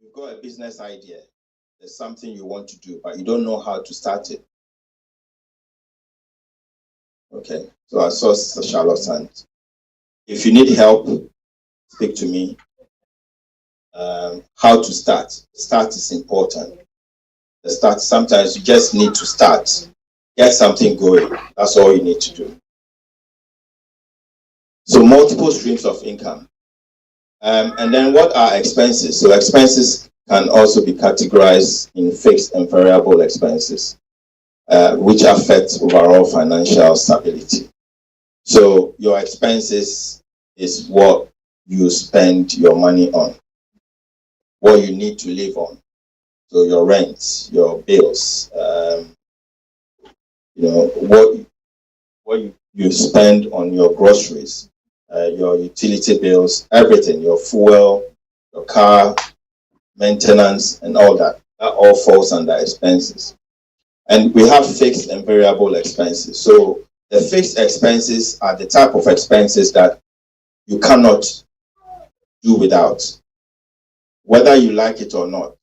You've got a business idea. There's something you want to do, but you don't know how to start it. Okay, so I saw Charlotte's hand. If you need help, speak to me. How to start? Start is important. The start. Sometimes you just need to start. Get something going. That's all you need to do. So multiple streams of income. And then what are expenses? So expenses can also be categorized in fixed and variable expenses, which affect overall financial stability. So your expenses is what you spend your money on, what you need to live on. So your rent, your bills, what you spend on your groceries, your utility bills, everything, your fuel, your car, maintenance, and all that. That all falls under expenses. And we have fixed and variable expenses. So the fixed expenses are the type of expenses that you cannot do without, whether you like it or not.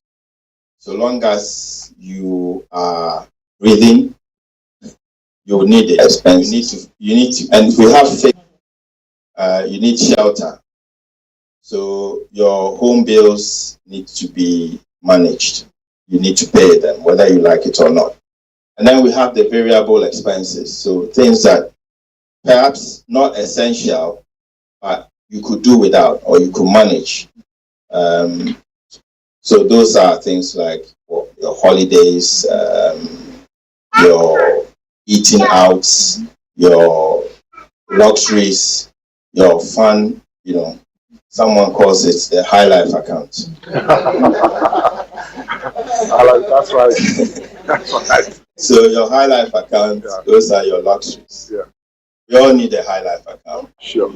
So long as you are breathing, you will need the expense. You need to, and we have fixed. You need shelter. So your home bills need to be managed. You need to pay them, whether you like it or not. And then we have the variable expenses. So things that perhaps not essential, but you could do without or you could manage. So those are things like your holidays, your eating out, your luxuries, your fun, someone calls it the high life account. That's right. That's right. So your high life account, those are your luxuries. Yeah. We all need a high life account. Sure.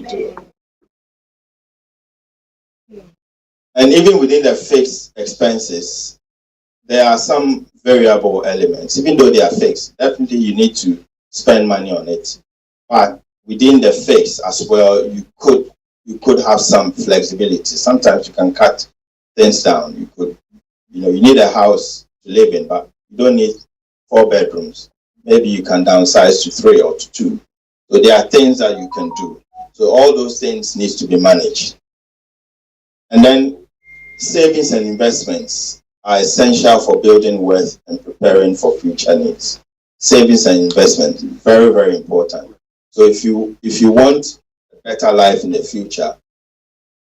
And even within the fixed expenses, there are some variable elements. Even though they are fixed, definitely you need to spend money on it. But within the fixed as well, you could have some flexibility. Sometimes you can cut things down. You need a house to live in, but you don't need 4 bedrooms. Maybe you can downsize to 3 or to 2. So there are things that you can do. So all those things need to be managed. And then savings and investments are essential for building wealth and preparing for future needs. Savings and investment, very, very important. So if you want a better life in the future,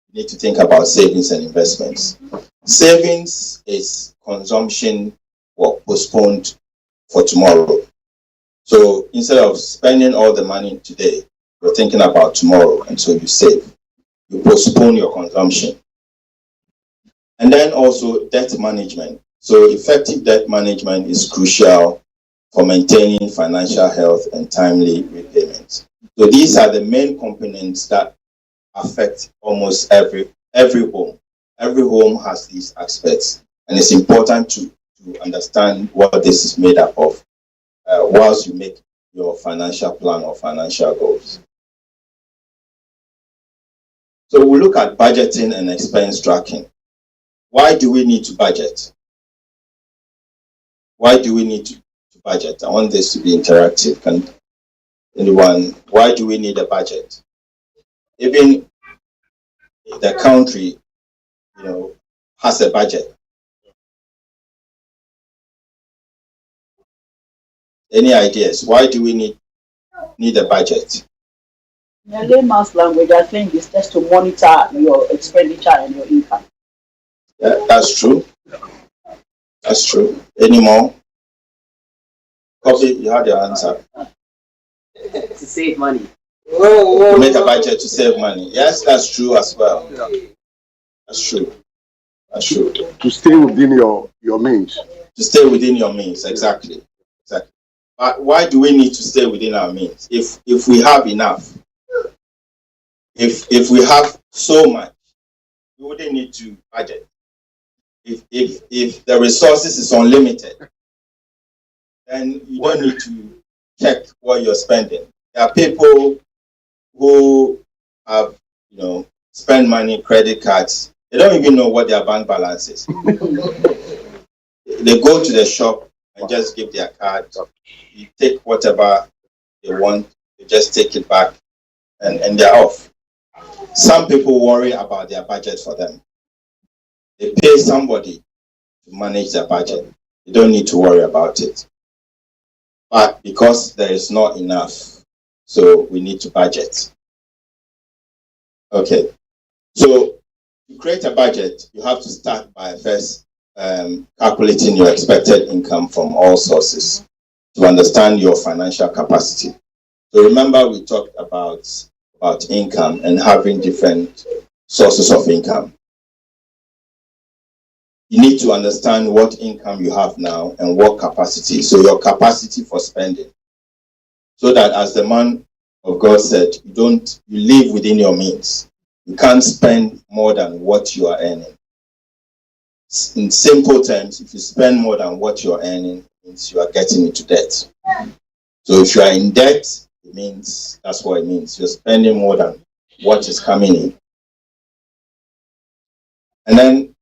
you need to think about savings and investments. Savings is consumption or postponed for tomorrow. So instead of spending all the money today, you're thinking about tomorrow, and so you save. You postpone your consumption. And then also debt management. So effective debt management is crucial for maintaining financial health and timely repayments. So these are the main components that affect almost every home. Every home has these aspects, and it's important to understand what this is made up of whilst you make your financial plan or financial goals. So we'll look at budgeting and expense tracking. Why do we need to budget? Why do we need to budget? I want this to be interactive. Can anyone, why do we need a budget? Even the country, has a budget. Any ideas? Why do we need a budget? In a layman's language, I think it's just to monitor your expenditure and your income. Yeah, that's true. That's true. Any more? Coffee, you had your answer. To save money. To make a budget to save money. Yes, that's true as well. Yeah. That's true. That's true. To stay within your means. To stay within your means, exactly. But why do we need to stay within our means? If we have enough, if we have so much, we wouldn't need to budget. If the resources is unlimited, then you don't need to check what you're spending. There are people who have, spend money, credit cards. They don't even know what their bank balance is. They go to the shop and just give their card. You take whatever they want, you just take it back, and they're off. Some people worry about their budget for them. They pay somebody to manage their budget. You don't need to worry about it. But because there is not enough, so we need to budget. Okay. So to create a budget, you have to start by first calculating your expected income from all sources to understand your financial capacity. So remember, we talked about income and having different sources of income. You need to understand what income you have now and what capacity. So your capacity for spending. So that, as the man of God said, you live within your means. You can't spend more than what you are earning. In simple terms, if you spend more than what you're earning, it means you are getting into debt. So if you are in debt, it means that's what it means. You're spending more than what is coming in. And then,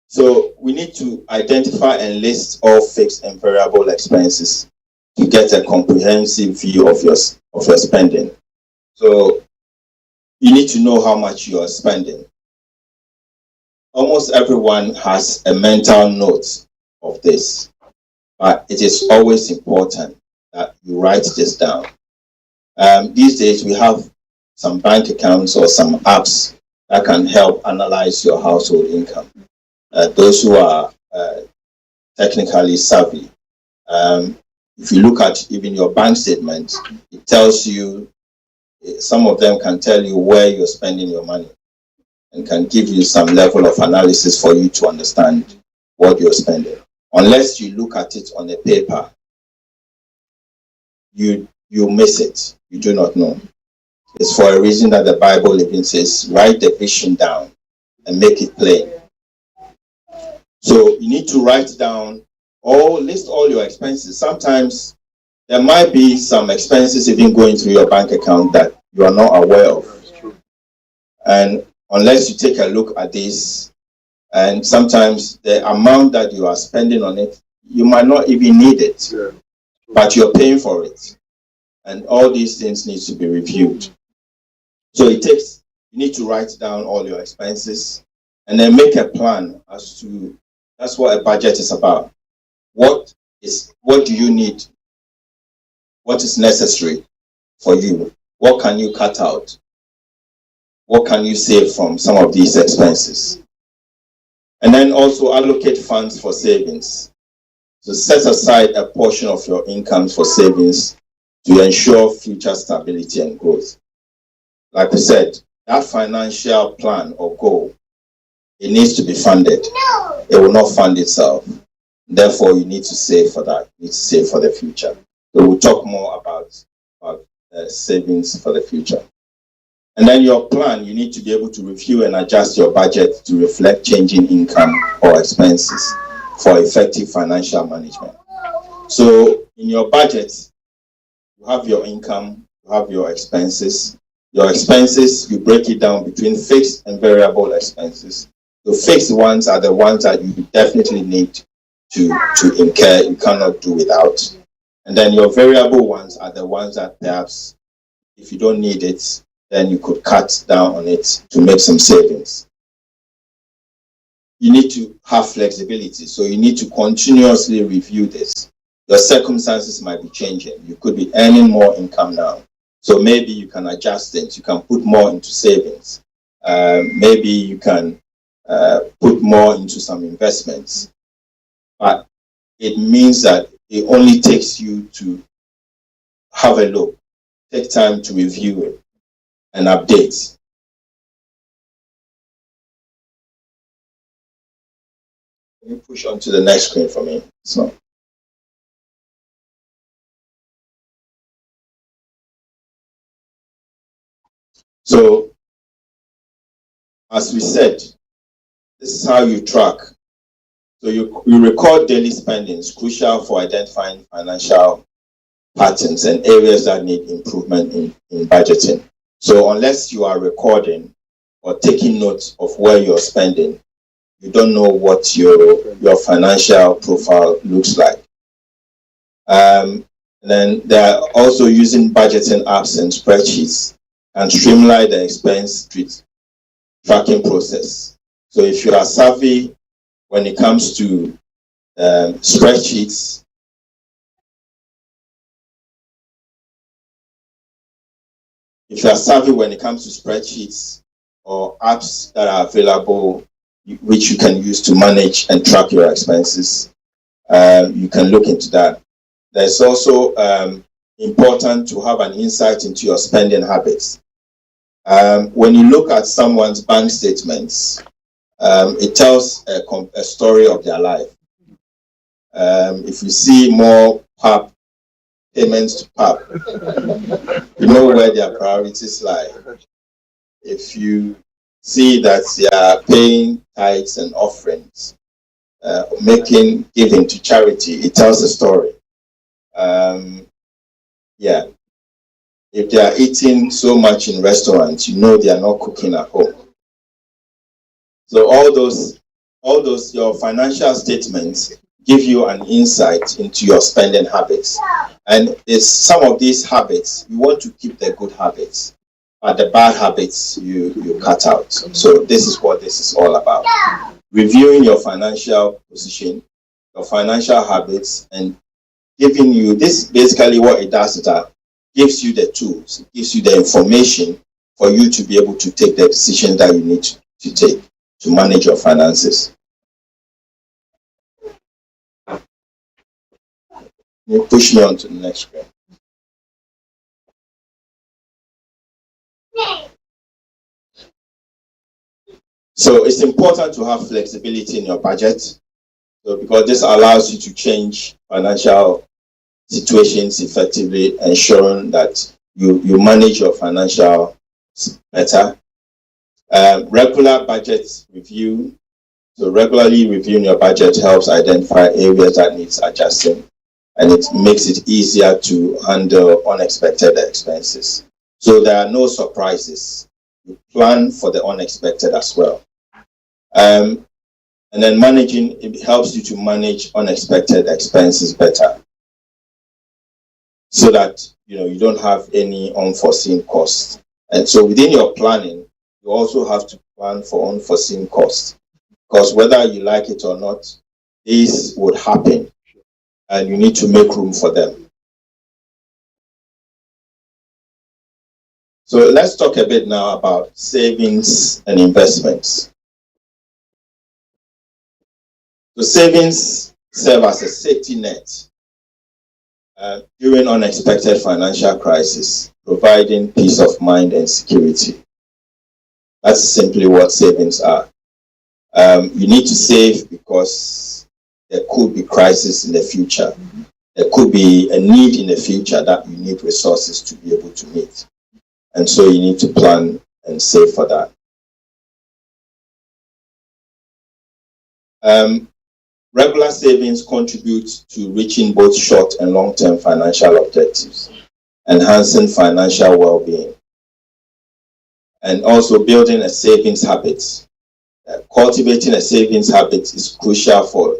so we need to identify and list all fixed and variable expenses to get a comprehensive view of your spending. So you need to know how much you are spending. Almost everyone has a mental note of this, but it is always important that you write this down. These days, we have some bank accounts or some apps that can help analyze your household income. Those who are technically savvy, if you look at even your bank statement, it tells you, some of them can tell you where you're spending your money and can give you some level of analysis for you to understand what you're spending. Unless you look at it on a paper, you miss it. You do not know. It's for a reason that the Bible even says, write the vision down and make it plain. So you need to write down list all your expenses. Sometimes there might be some expenses even going through your bank account that you are not aware of. And unless you take a look at this, and sometimes the amount that you are spending on it, you might not even need it, but you're paying for it. And all these things need to be reviewed. So you need to write down all your expenses and then make a plan as to, that's what a budget is about. What do you need? What is necessary for you? What can you cut out? What can you save from some of these expenses? And then also allocate funds for savings. So set aside a portion of your income for savings to ensure future stability and growth. Like we said, that financial plan or goal, it needs to be funded. It will not fund itself. Therefore, you need to save for that. You need to save for the future. So we'll talk more about savings for the future. And then your plan, you need to be able to review and adjust your budget to reflect changing income or expenses for effective financial management. So in your budget, you have your income, you have your expenses. Your expenses, you break it down between fixed and variable expenses. The fixed ones are the ones that you definitely need to incur, you cannot do without. And then your variable ones are the ones that perhaps, if you don't need it, then you could cut down on it to make some savings. You need to have flexibility, so you need to continuously review this. Your circumstances might be changing. You could be earning more income now, so maybe you can adjust things. You can put more into savings. Maybe you can put more into some investments. But it means that it only takes you to have a look, take time to review it and update. Can you push on to the next screen for me? So, as we said, this is how you track. So you record daily spendings, crucial for identifying financial patterns and areas that need improvement in budgeting. So unless you are recording, or taking note of where you're spending, you don't know what your financial profile looks like. And then they are also using budgeting apps and spreadsheets and streamline the expense tracking process. So if you are savvy when it comes to spreadsheets, or apps that are available, which you can use to manage and track your expenses, you can look into that. There's also important to have an insight into your spending habits. When you look at someone's bank statements, it tells a story of their life. If you see more payments to PAP, you know where their priorities lie. If you see that they are paying tithes and offerings, giving to charity, it tells a story. If they are eating so much in restaurants, you know they are not cooking at home. So all those your financial statements give you an insight into your spending habits. And it's some of these habits, you want to keep the good habits, but the bad habits you cut out. So this is what this is all about. Reviewing your financial position, your financial habits, and giving you this. Basically what it does is that gives you the tools, it gives you the information for you to be able to take the decisions that you need to take to manage your finances. You push me on to the next screen. So it's important to have flexibility in your budget, so because this allows you to change financial situations effectively, ensuring that you manage your financial better. Regular budget review. So regularly reviewing your budget helps identify areas that needs adjusting, and it makes it easier to handle unexpected expenses. So there are no surprises. You plan for the unexpected as well. And then it helps you to manage unexpected expenses better, so that you don't have any unforeseen costs. And so within your planning, you also have to plan for unforeseen costs, because whether you like it or not, these would happen, and you need to make room for them. So let's talk a bit now about savings and investments. So savings serve as a safety net during unexpected financial crisis, providing peace of mind and security. That's simply what savings are. You need to save because there could be crisis in the future. There could be a need in the future that you need resources to be able to meet. And so you need to plan and save for that. Regular savings contribute to reaching both short and long-term financial objectives, enhancing financial well-being, and also building a savings habit. Cultivating a savings habit is crucial for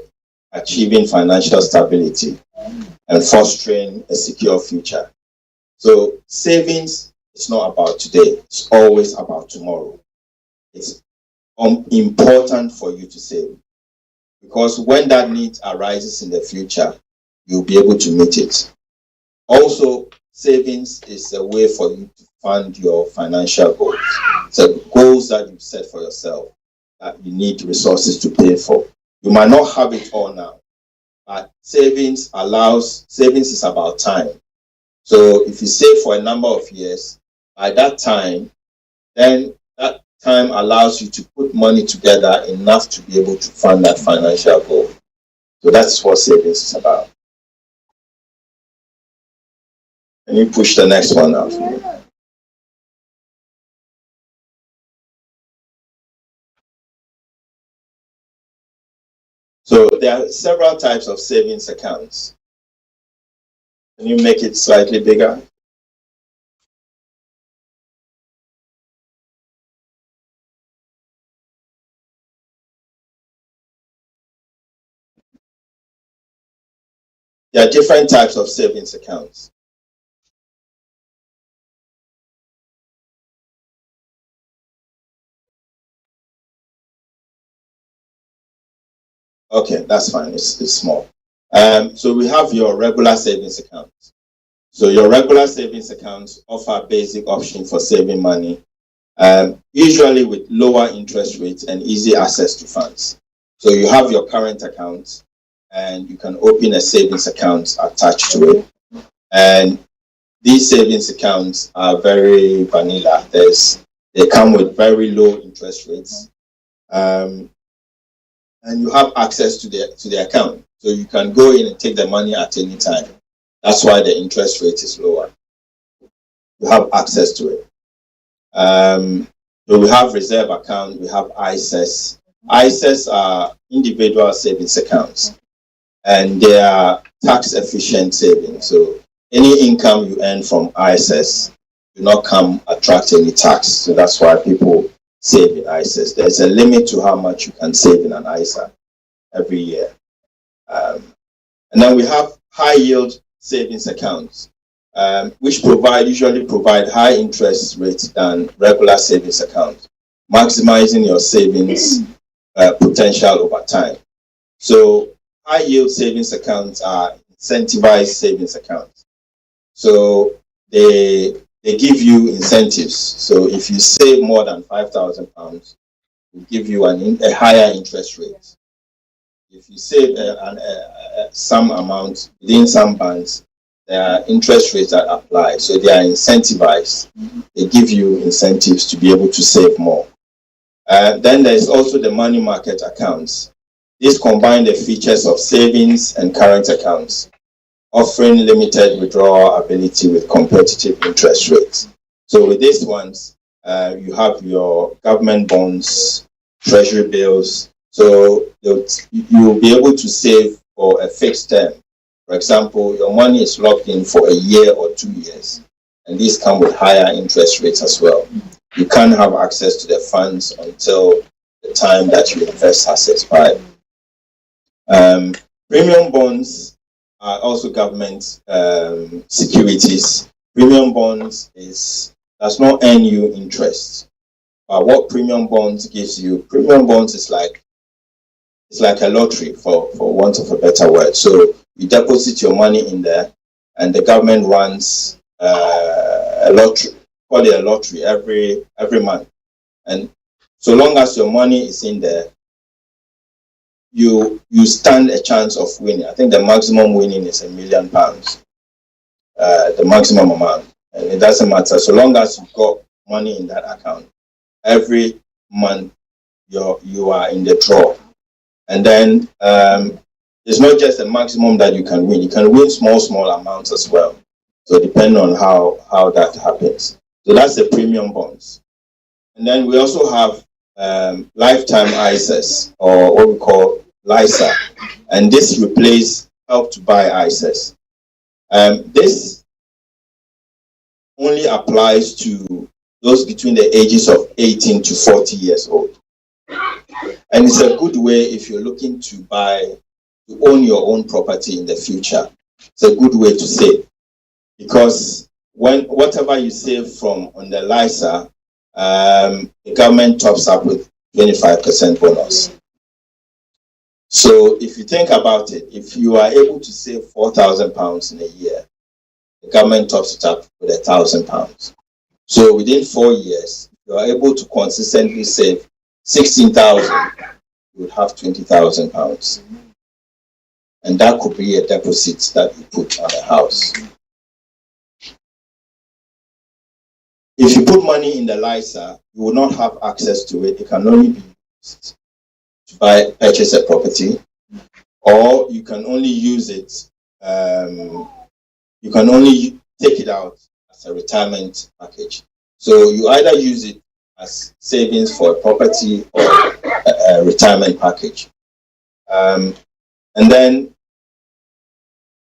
achieving financial stability and fostering a secure future. So savings is not about today, it's always about tomorrow. It's important for you to save, because when that need arises in the future, you'll be able to meet it. Also, savings is a way for you to fund your financial goals. So goals that you set for yourself that you need resources to pay for. You might not have it all now, but savings is about time. So if you save for a number of years, by that time, then that time allows you to put money together enough to be able to fund that financial goal. So that's what savings is about. Can you push the next one out for me? So there are several types of savings accounts. Can you make it slightly bigger? there are different types of savings accounts. Okay, that's fine. It's small. So we have your regular savings accounts. So your regular savings accounts offer basic option for saving money, usually with lower interest rates and easy access to funds. So you have your current account, and you can open a savings account attached to it. And these savings accounts are very vanilla. They come with very low interest rates. And you have access to the account. So you can go in and take the money at any time. That's why the interest rate is lower. You have access to it. So we have reserve account, we have ISAs. ISAs are individual savings accounts, and they are tax efficient savings. So any income you earn from ISAs do not attract any tax. So that's why people save in ISAs. There's a limit to how much you can save in an ISA every year. And then we have high yield savings accounts, which usually provide high interest rates than regular savings accounts, maximizing your savings potential over time. So high yield savings accounts are incentivized savings accounts. So they give you incentives. So if you save more than £5,000, we give you a higher interest rate. If you save some amount within some bands, there are interest rates that apply. So they are incentivized. They give you incentives to be able to save more. Then there's also the money market accounts. These combine the features of savings and current accounts, offering limited withdrawal ability with competitive interest rates. So with these ones, you have your government bonds, treasury bills. So you'll be able to save for a fixed term. For example, your money is locked in for a year or 2 years, and these come with higher interest rates as well. You can't have access to the funds until the time that you invest has expired. Premium bonds are also government securities. Premium bonds does not earn you interest. But what premium bonds gives you, premium bonds is like a lottery, for want of a better word. So you deposit your money in there, and the government runs a lottery, call it a lottery every month. And so long as your money is in there, you stand a chance of winning. I think the maximum winning is £1 million, the maximum amount. And it doesn't matter. So long as you've got money in that account, every month you are in the draw. And then it's not just a maximum that you can win. You can win small amounts as well. So depending on how that happens. So that's the premium bonds. And then we also have lifetime ISAs, or what we call LISA. And this replaces Help to Buy ISAs. This only applies to those between the ages of 18 to 40 years old. And it's a good way if you're looking to own your own property in the future. It's a good way to save, because whatever you save from on the LISA, the government tops up with 25% bonus. So if you think about it, if you are able to save £4,000 in a year, the government tops it up with £1,000. So within 4 years, you are able to consistently save 16,000. You would have £20,000, and that could be a deposit that you put on a house. If you put money in the LISA, you will not have access to it. It can only be used to purchase a property, or you can only use it. You can only take it out as a retirement package. So you either use it as savings for a property or a retirement package. And then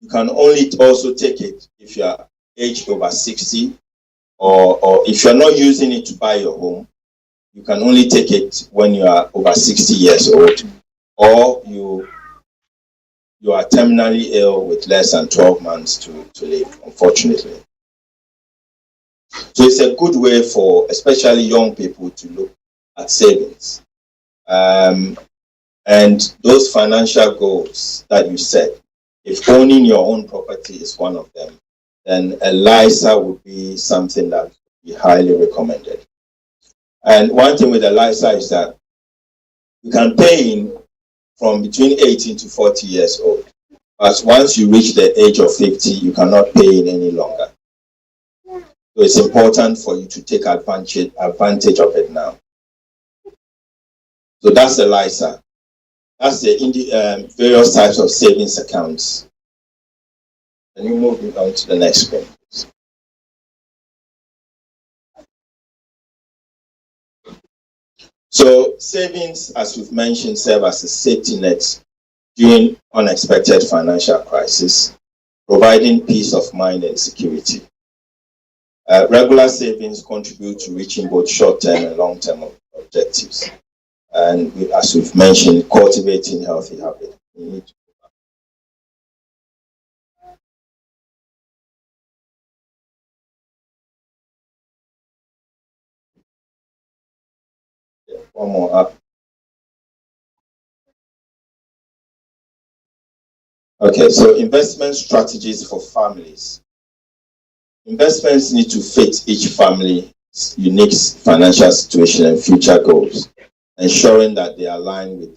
you can only also take it if you are aged over 60, or if you're not using it to buy your home, you can only take it when you are over 60 years old, or you are terminally ill with less than 12 months to live, unfortunately. So it's a good way for especially young people to look at savings. And those financial goals that you set, if owning your own property is one of them, then a LISA would be something that would be highly recommended. And one thing with a LISA is that you can pay in from between 18 to 40 years old. But once you reach the age of 50, you cannot pay in any longer. So it's important for you to take advantage of it now. So that's the LISA. That's the various types of savings accounts. Can you move on to the next screen, please? So savings, as we've mentioned, serve as a safety net during unexpected financial crisis, providing peace of mind and security. Regular savings contribute to reaching both short-term and long-term objectives. And as we've mentioned, cultivating healthy habits. One more up. Okay, so investment strategies for families. Investments need to fit each family's unique financial situation and future goals, ensuring that they align with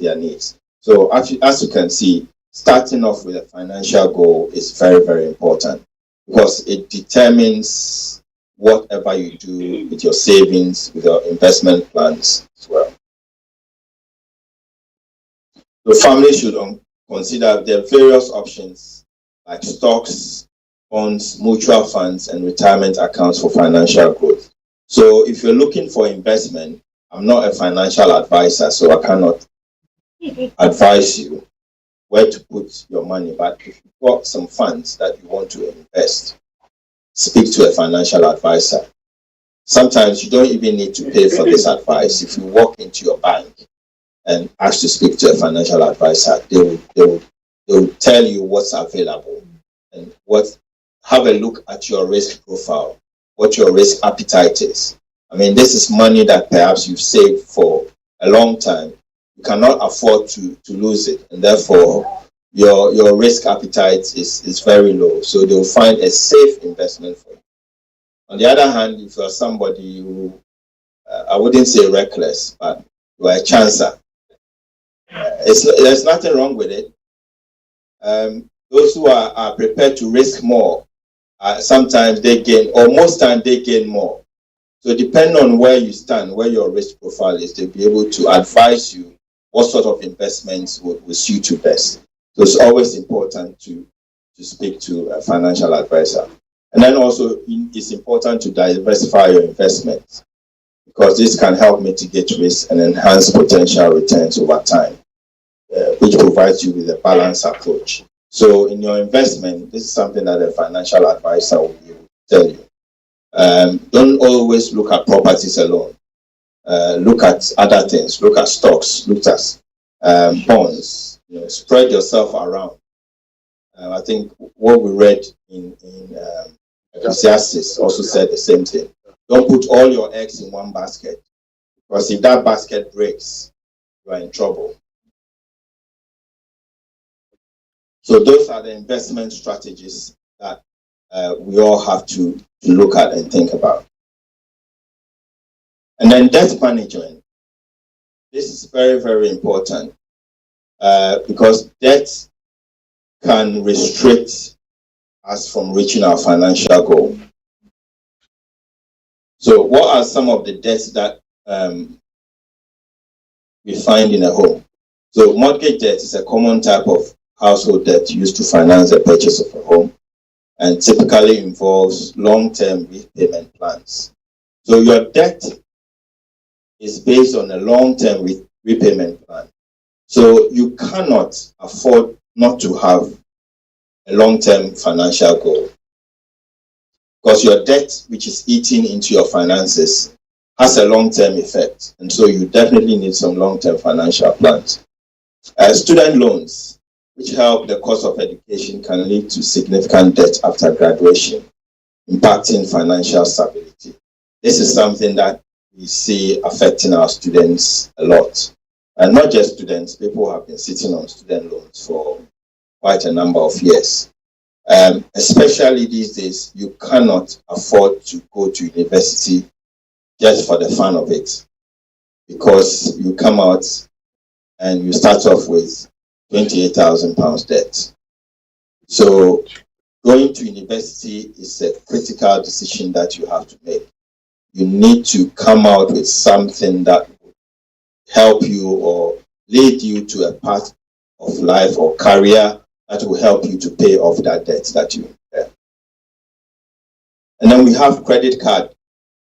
their needs. So as you can see, starting off with a financial goal is very, very important because it determines whatever you do with your savings, with your investment plans as well. The family should consider the various options like stocks, bonds, mutual funds, and retirement accounts for financial growth. So if you're looking for investment, I'm not a financial advisor, so I cannot advise you where to put your money. But if you've got some funds that you want to invest, speak to a financial advisor. Sometimes you don't even need to pay for this advice. If you walk into your bank and ask to speak to a financial advisor, they will tell you what's available and have a look at your risk profile, what your risk appetite is. I mean, this is money that perhaps you've saved for a long time. You cannot afford to lose it, and therefore your risk appetite is very low. So they'll find a safe investment for you. On the other hand, if you're somebody who, I wouldn't say reckless, but you are a chancer, there's nothing wrong with it. Those who are prepared to risk more, sometimes they gain, or most times they gain more. So depending on where you stand, where your risk profile is, they'll be able to advise you what sort of investments will suit you best. So it's always important to speak to a financial advisor. And then also it's important to diversify your investments because this can help mitigate risk and enhance potential returns over time, which provides you with a balanced approach. So in your investment, this is something that a financial advisor will be able to tell you. Don't always look at properties alone. Look at other things. Look at stocks. Look at bonds. Spread yourself around. I think what we read in Ecclesiastes also said the same thing. Don't put all your eggs in one basket, because if that basket breaks, you are in trouble. So those are the investment strategies that we all have to look at and think about. And then debt management. This is very, very important because debt can restrict us from reaching our financial goal. So what are some of the debts that we find in a home? So mortgage debt is a common type of household debt used to finance the purchase of a home and typically involves long-term repayment plans. So your debt is based on a long-term repayment plan. So you cannot afford not to have a long-term financial goal, because your debt, which is eating into your finances, has a long-term effect. And so you definitely need some long-term financial plans. Student loans. which help the cost of education, can lead to significant debt after graduation, impacting financial stability. This is something that we see affecting our students a lot. And not just students, people have been sitting on student loans for quite a number of years. Especially these days, you cannot afford to go to university just for the fun of it, because you come out and you start off with £28,000 debt. So going to university is a critical decision that you have to make. You need to come out with something that will help you or lead you to a path of life or career that will help you to pay off that debt that you incur. And then we have credit card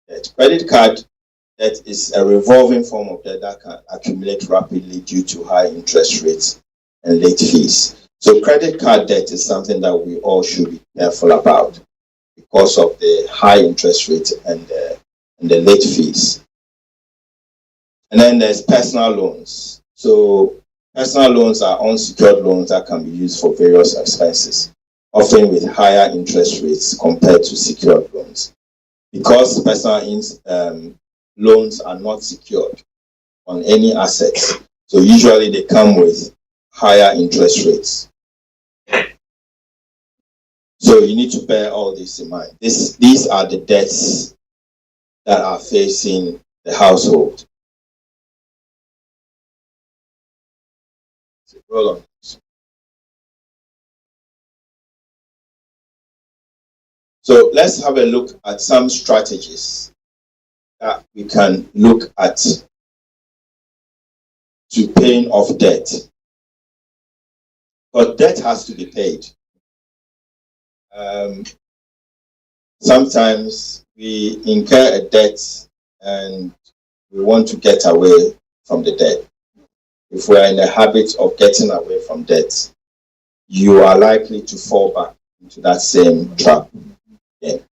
debt. Credit card debt is a revolving form of debt that can accumulate rapidly due to high interest rates and late fees. So credit card debt is something that we all should be careful about because of the high interest rate and the late fees. And then there's personal loans. So personal loans are unsecured loans that can be used for various expenses, often with higher interest rates compared to secured loans. Because personal loans are not secured on any assets, so usually they come with higher interest rates. So you need to bear all this in mind. These are the debts that are facing the household. Roll on. So let's have a look at some strategies that we can look at to paying off debt. But debt has to be paid. Sometimes we incur a debt and we want to get away from the debt. If we are in the habit of getting away from debt, you are likely to fall back into that same trap again.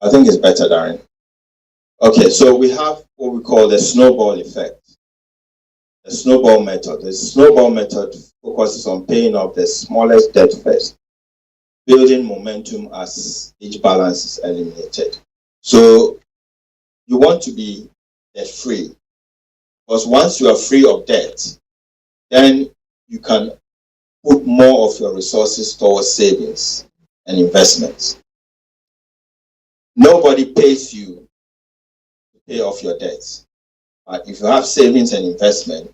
I think it's better, Darren. Okay, so we have what we call the snowball effect. The snowball method. The snowball method focuses on paying off the smallest debt first, building momentum as each balance is eliminated. So you want to be debt free, because once you are free of debt, then you can put more of your resources towards savings and investments. Nobody pays you to pay off your debts. But if you have savings and investment,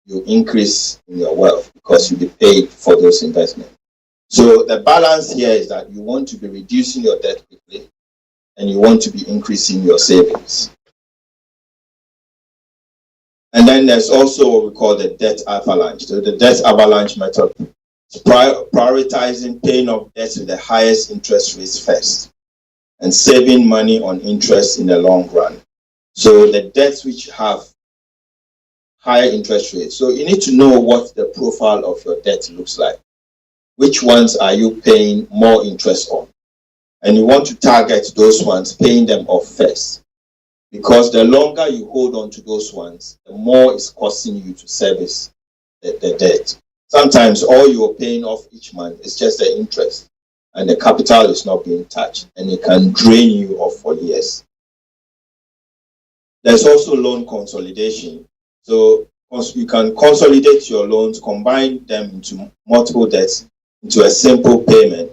you increase in your wealth because you'll be paid for those investments. So the balance here is that you want to be reducing your debt quickly and you want to be increasing your savings. And then there's also what we call the debt avalanche. So the debt avalanche method is prioritizing paying off debts with the highest interest rates first and saving money on interest in the long run. So the debts which have higher interest rates. So you need to know what the profile of your debt looks like. Which ones are you paying more interest on? And you want to target those ones, paying them off first. Because the longer you hold on to those ones, the more it's costing you to service the debt. Sometimes all you're paying off each month is just the interest, and the capital is not being touched, and it can drain you off for years. There's also loan consolidation. So you can consolidate your loans, combine them into multiple debts into a simple payment,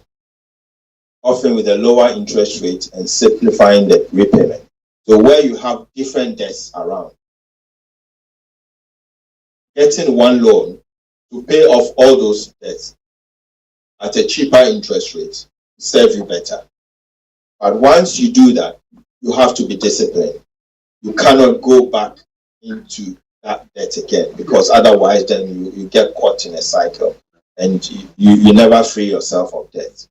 often with a lower interest rate and simplifying the repayment. So where you have different debts around, getting one loan to pay off all those debts at a cheaper interest rate will serve you better. But once you do that, you have to be disciplined. You cannot go back into that debt again, because otherwise then you get caught in a cycle and you never free yourself of debt.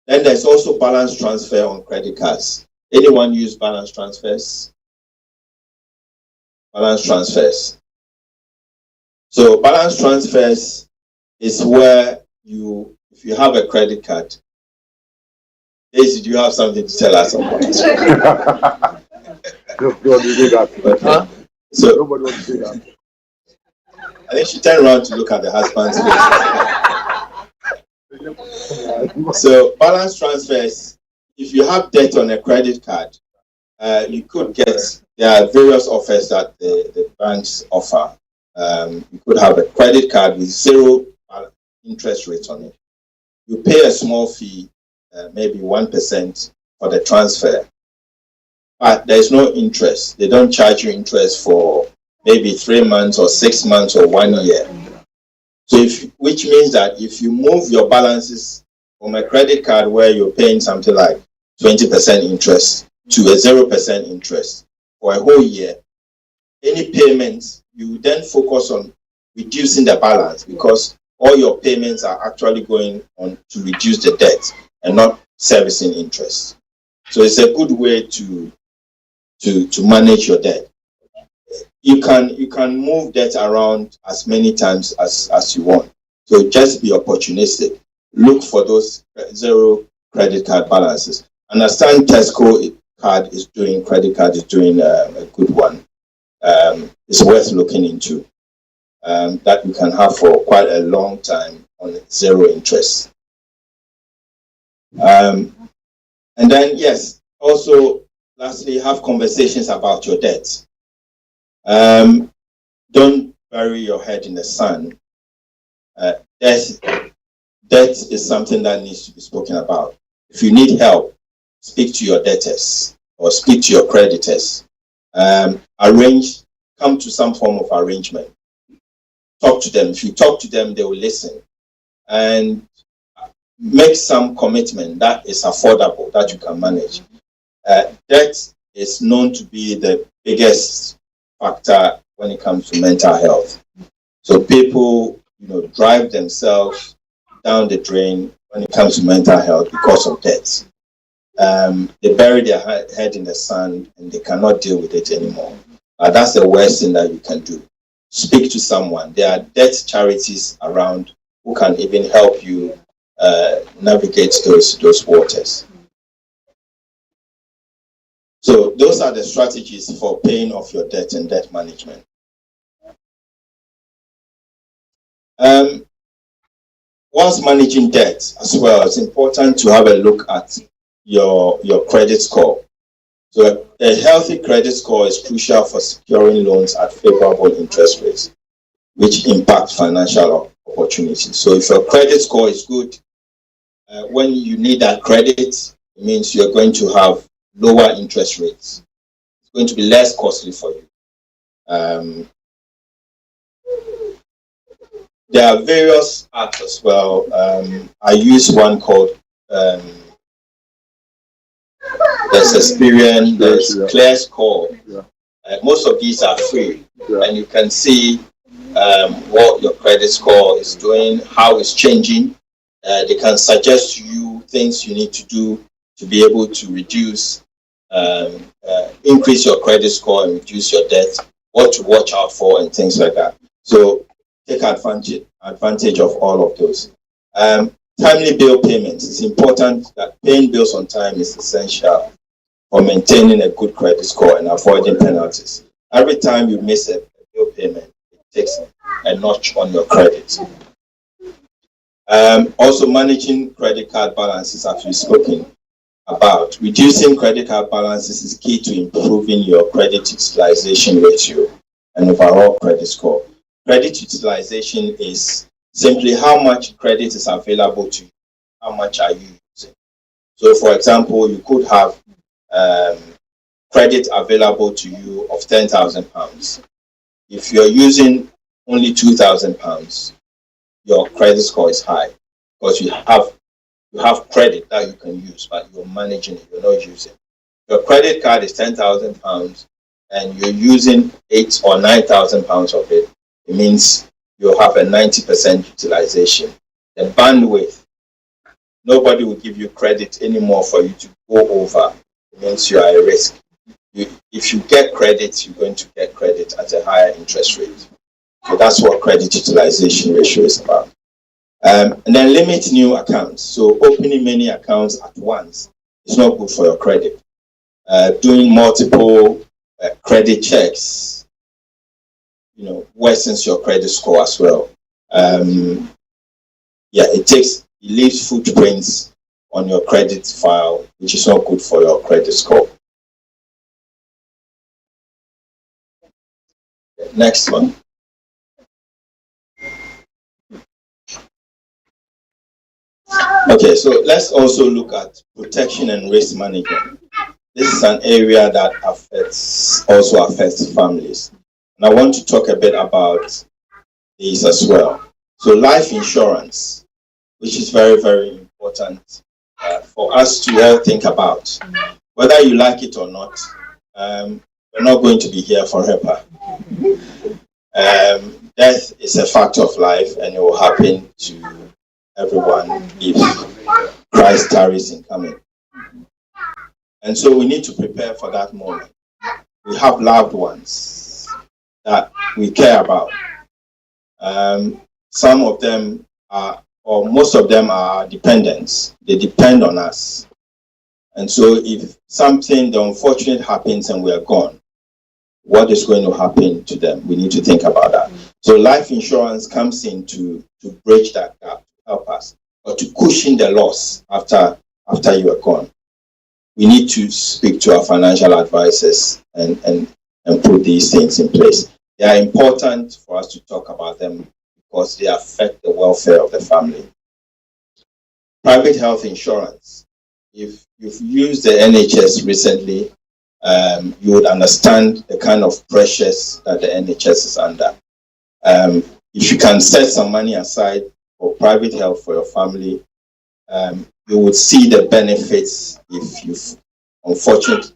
Then there's also balance transfer on credit cards. Anyone use balance transfers? Balance transfers. So balance transfers is where if you have a credit card Daisy, do you have something to tell us about it? God, you do that. Okay. So Nobody wants to say that. I think she turned around to look at the husband's face. So balance transfers, if you have debt on a credit card, you could get, there are various offers that the banks offer. You could have a credit card with zero interest rate on it. You pay a small fee, maybe 1% for the transfer, but there's no interest. They don't charge you interest for maybe 3 months or 6 months or 1 year. So which means that if you move your balances from a credit card where you're paying something like 20% interest to a 0% interest for a whole year, any payments, you then focus on reducing the balance because all your payments are actually going on to reduce the debt and not servicing interest. So it's a good way to manage your debt. You can move debt around as many times as you want. So just be opportunistic. Look for those zero credit card balances. Understand Tesco credit card is doing a good one. It's worth looking into. That you can have for quite a long time on zero interest. And then, yes, also, lastly, have conversations about your debt. Don't bury your head in the sand. Debt is something that needs to be spoken about. If you need help, speak to your debtors or speak to your creditors. Come to some form of arrangement. Talk to them. If you talk to them, they will listen. And make some commitment that is affordable, that you can manage. Debt is known to be the biggest factor when it comes to mental health. So people, drive themselves down the drain when it comes to mental health because of debt. They bury their head in the sand and they cannot deal with it anymore. That's the worst thing that you can do. Speak to someone. There are debt charities around who can even help you navigate those waters. So those are the strategies for paying off your debt and debt management. Whilst managing debt as well, it's important to have a look at your credit score. So a healthy credit score is crucial for securing loans at favorable interest rates, which impact financial opportunities. So if your credit score is good, when you need that credit, it means you're going to have lower interest rates. It's going to be less costly for you. There are various apps as well. I use one called there's Experian, there's Clear Score. Most of these are free, and you can see what your credit score is doing, how it's changing. They can suggest to you things you need to do to be able to reduce, increase your credit score and reduce your debt, what to watch out for and things like that. So take advantage of all of those. Timely bill payments. It's important that paying bills on time is essential for maintaining a good credit score and avoiding penalties. Every time you miss a bill payment, it takes a notch on your credit. Also managing credit card balances, as we've spoken about. Reducing credit card balances is key to improving your credit utilization ratio and overall credit score. Credit utilization is simply how much credit is available to you, how much are you using. So for example, you could have credit available to you of £10,000. If you're using only £2,000, your credit score is high because you have credit that you can use, but you're managing it, you're not using. Your credit card is £10,000 and you're using £8,000 or £9,000 of it. It means you have a 90% utilization. The bandwidth, nobody will give you credit anymore for you to go over. It means you are at risk. If you get credit, you're going to get credit at a higher interest rate. So that's what credit utilization ratio is about. And then limit new accounts. So opening many accounts at once It's not good for your credit. Doing multiple credit checks, worsens your credit score as well. It leaves footprints on your credit file, which is not good for your credit score. Next one. Okay, so let's also look at protection and risk management. This is an area that also affects families. And I want to talk a bit about this as well. So life insurance, which is very, very important for us to all think about. Whether you like it or not, we're not going to be here forever. Death is a fact of life, and it will happen to everyone if Christ tarries in coming. And so we need to prepare for that moment. We have loved ones that we care about. Some of them are, or most of them are dependents. They depend on us. And so if something, the unfortunate happens and we are gone, what is going to happen to them? We need to think about that. So life insurance comes in to bridge that gap, to help us, or to cushion the loss after you are gone. We need to speak to our financial advisors and put these things in place. They are important for us to talk about them because they affect the welfare of the family. Private health insurance. If you've used the NHS recently, you would understand the kind of pressures that the NHS is under. If you can set some money aside for private health for your family, you would see the benefits if unfortunately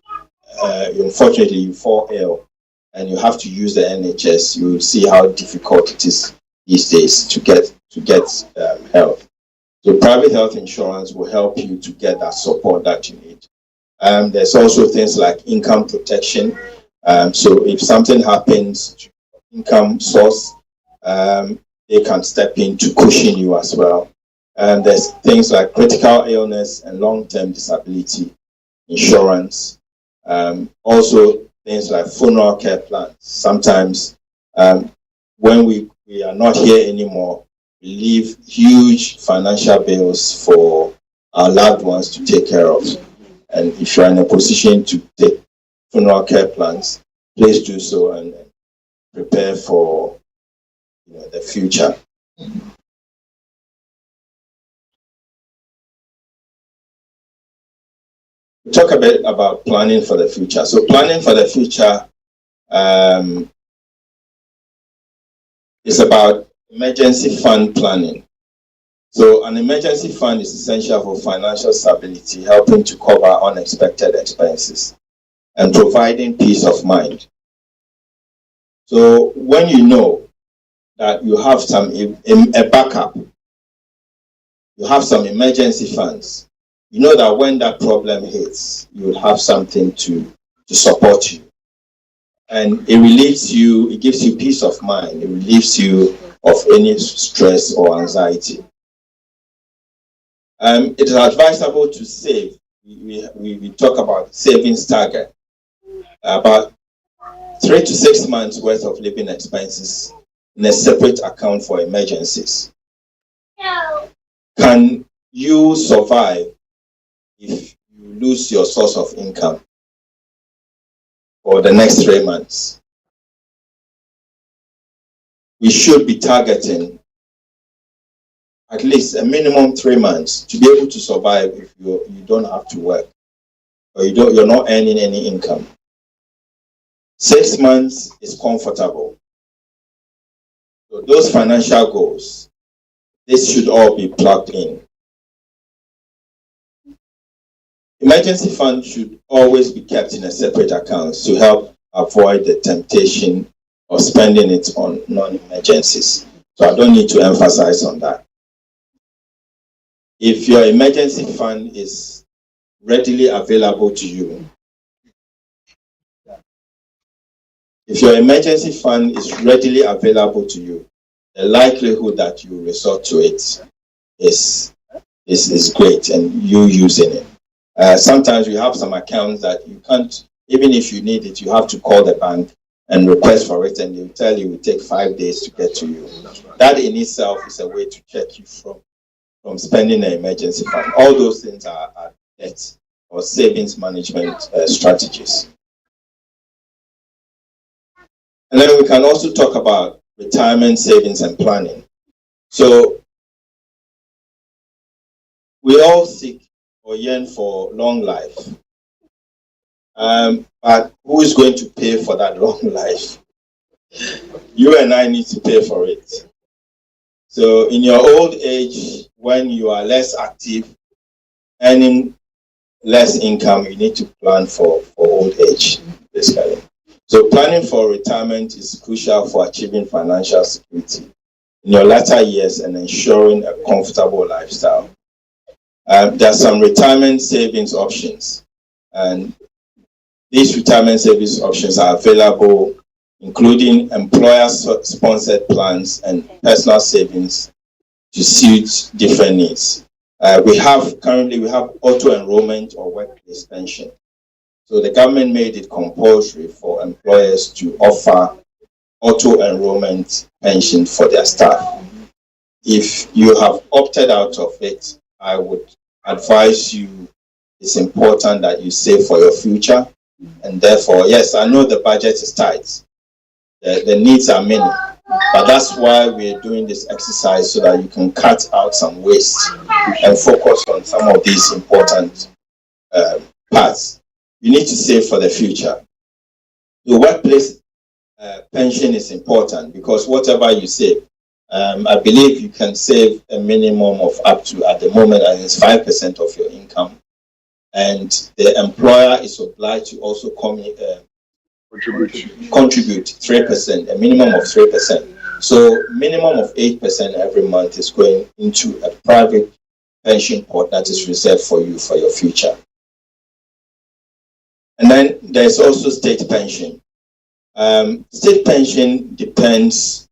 you fall ill and you have to use the NHS. You will see how difficult it is these days to get help. So private health insurance will help you to get that support that you need. There's also things like income protection. So if something happens to income source, they can step in to cushion you as well. And there's things like critical illness and long-term disability insurance. Also things like funeral care plans. Sometimes when we are not here anymore, we leave huge financial bills for our loved ones to take care of. And if you're in a position to take funeral care plans, please do so and prepare for the future. We'll talk a bit about planning for the future. So planning for the future is about emergency fund planning. So an emergency fund is essential for financial stability, helping to cover unexpected expenses and providing peace of mind. So when you know that you have a backup, you have some emergency funds, you know that when that problem hits, you will have something to support you. And it relieves you, it gives you peace of mind, it relieves you of any stress or anxiety. It is advisable to save. We talk about savings target, about 3 to 6 months worth of living expenses in a separate account for emergencies. Can you survive if you lose your source of income for the next 3 months? We should be targeting at least a minimum 3 months to be able to survive if you don't have to work or you're not earning any income. 6 months is comfortable. So those financial goals, this should all be plugged in. Emergency fund should always be kept in a separate account to help avoid the temptation of spending it on non-emergencies. So I don't need to emphasize on that. If your emergency fund is readily available to you, the likelihood that you resort to it is great, and you using it. Sometimes we have some accounts that you can't, even if you need it, you have to call the bank and request for it, and they'll tell you it will take 5 days to get to you. That in itself is a way to check you from spending an emergency fund. All those things are debt or savings management strategies. And then we can also talk about retirement savings and planning. So we all seek or yearn for long life. But who is going to pay for that long life? You and I need to pay for it. So in your old age, when you are less active, earning less income, you need to plan for old age, basically. So planning for retirement is crucial for achieving financial security in your latter years and ensuring a comfortable lifestyle. There are some retirement savings options, and these retirement savings options are available, including employer-sponsored plans and personal savings to suit different needs. Currently we have auto-enrollment or workplace pension. So the government made it compulsory for employers to offer auto-enrollment pension for their staff. If you have opted out of it, I would advise you, it's important that you save for your future. And therefore, yes, I know the budget is tight. The needs are many. But that's why we're doing this exercise, so that you can cut out some waste and focus on some of these important parts. You need to save for the future. The workplace pension is important, because whatever you save, I believe you can save a minimum of up to, at the moment, it's 5% of your income. And the employer is obliged to also contribute 3%, a minimum of 3%. So minimum of 8% every month is going into a private pension pot that is reserved for you for your future. And then there's also state pension. State pension depends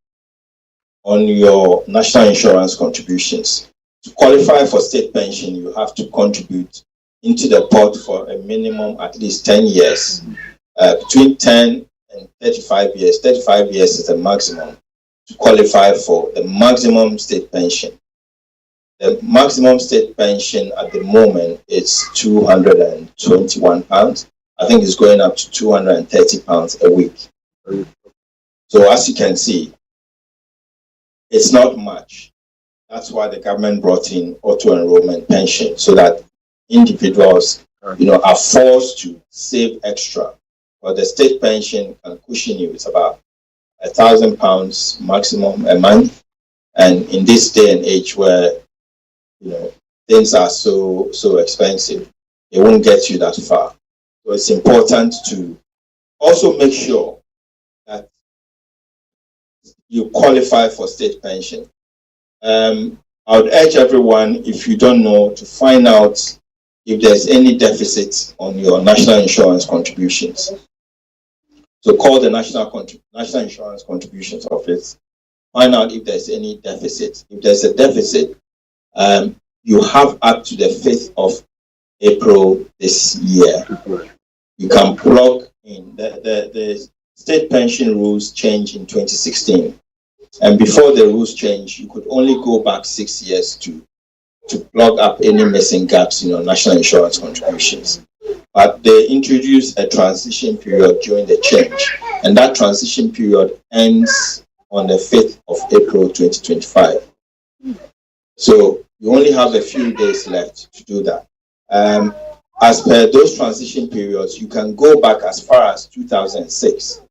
on your national insurance contributions. To qualify for state pension, you have to contribute into the pot for a minimum at least 10 years. Between 10 and 35 years. 35 years is the maximum to qualify for the maximum state pension. The maximum state pension at the moment is £221. I think it's going up to £230 a week. So as you can see, it's not much. That's why the government brought in auto-enrollment pension, so that individuals, are forced to save extra. But the state pension can cushion you. It's about £1,000 maximum a month. And in this day and age where things are so expensive, it won't get you that far. So it's important to also make sure that you qualify for state pension. I would urge everyone, if you don't know, to find out if there's any deficit on your national insurance contributions. So call the National Insurance Contributions Office, find out if there's any deficit. If there's a deficit, you have up to the 5th of April this year. You can plug in. The state pension rules changed in 2016. And before the rules changed, you could only go back 6 years to plug up any missing gaps in your national insurance contributions. But they introduced a transition period during the change, and that transition period ends on the 5th of April 2025. So you only have a few days left to do that. As per those transition periods, you can go back as far as 2006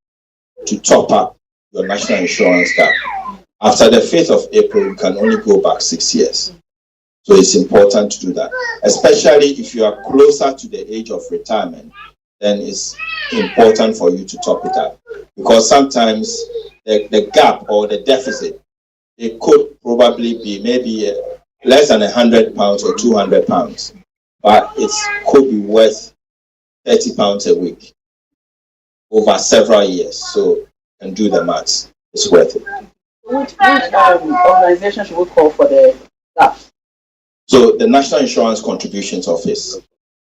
to top up your national insurance gap. After the 5th of April, you can only go back 6 years. So it's important to do that, especially if you are closer to the age of retirement. Then it's important for you to top it up, because sometimes the gap or the deficit, it could probably be maybe less than £100 or £200, but it could be worth £30 a week over several years. So you can do the maths. It's worth it. Which organization should we call for the gap? So the National Insurance Contributions Office.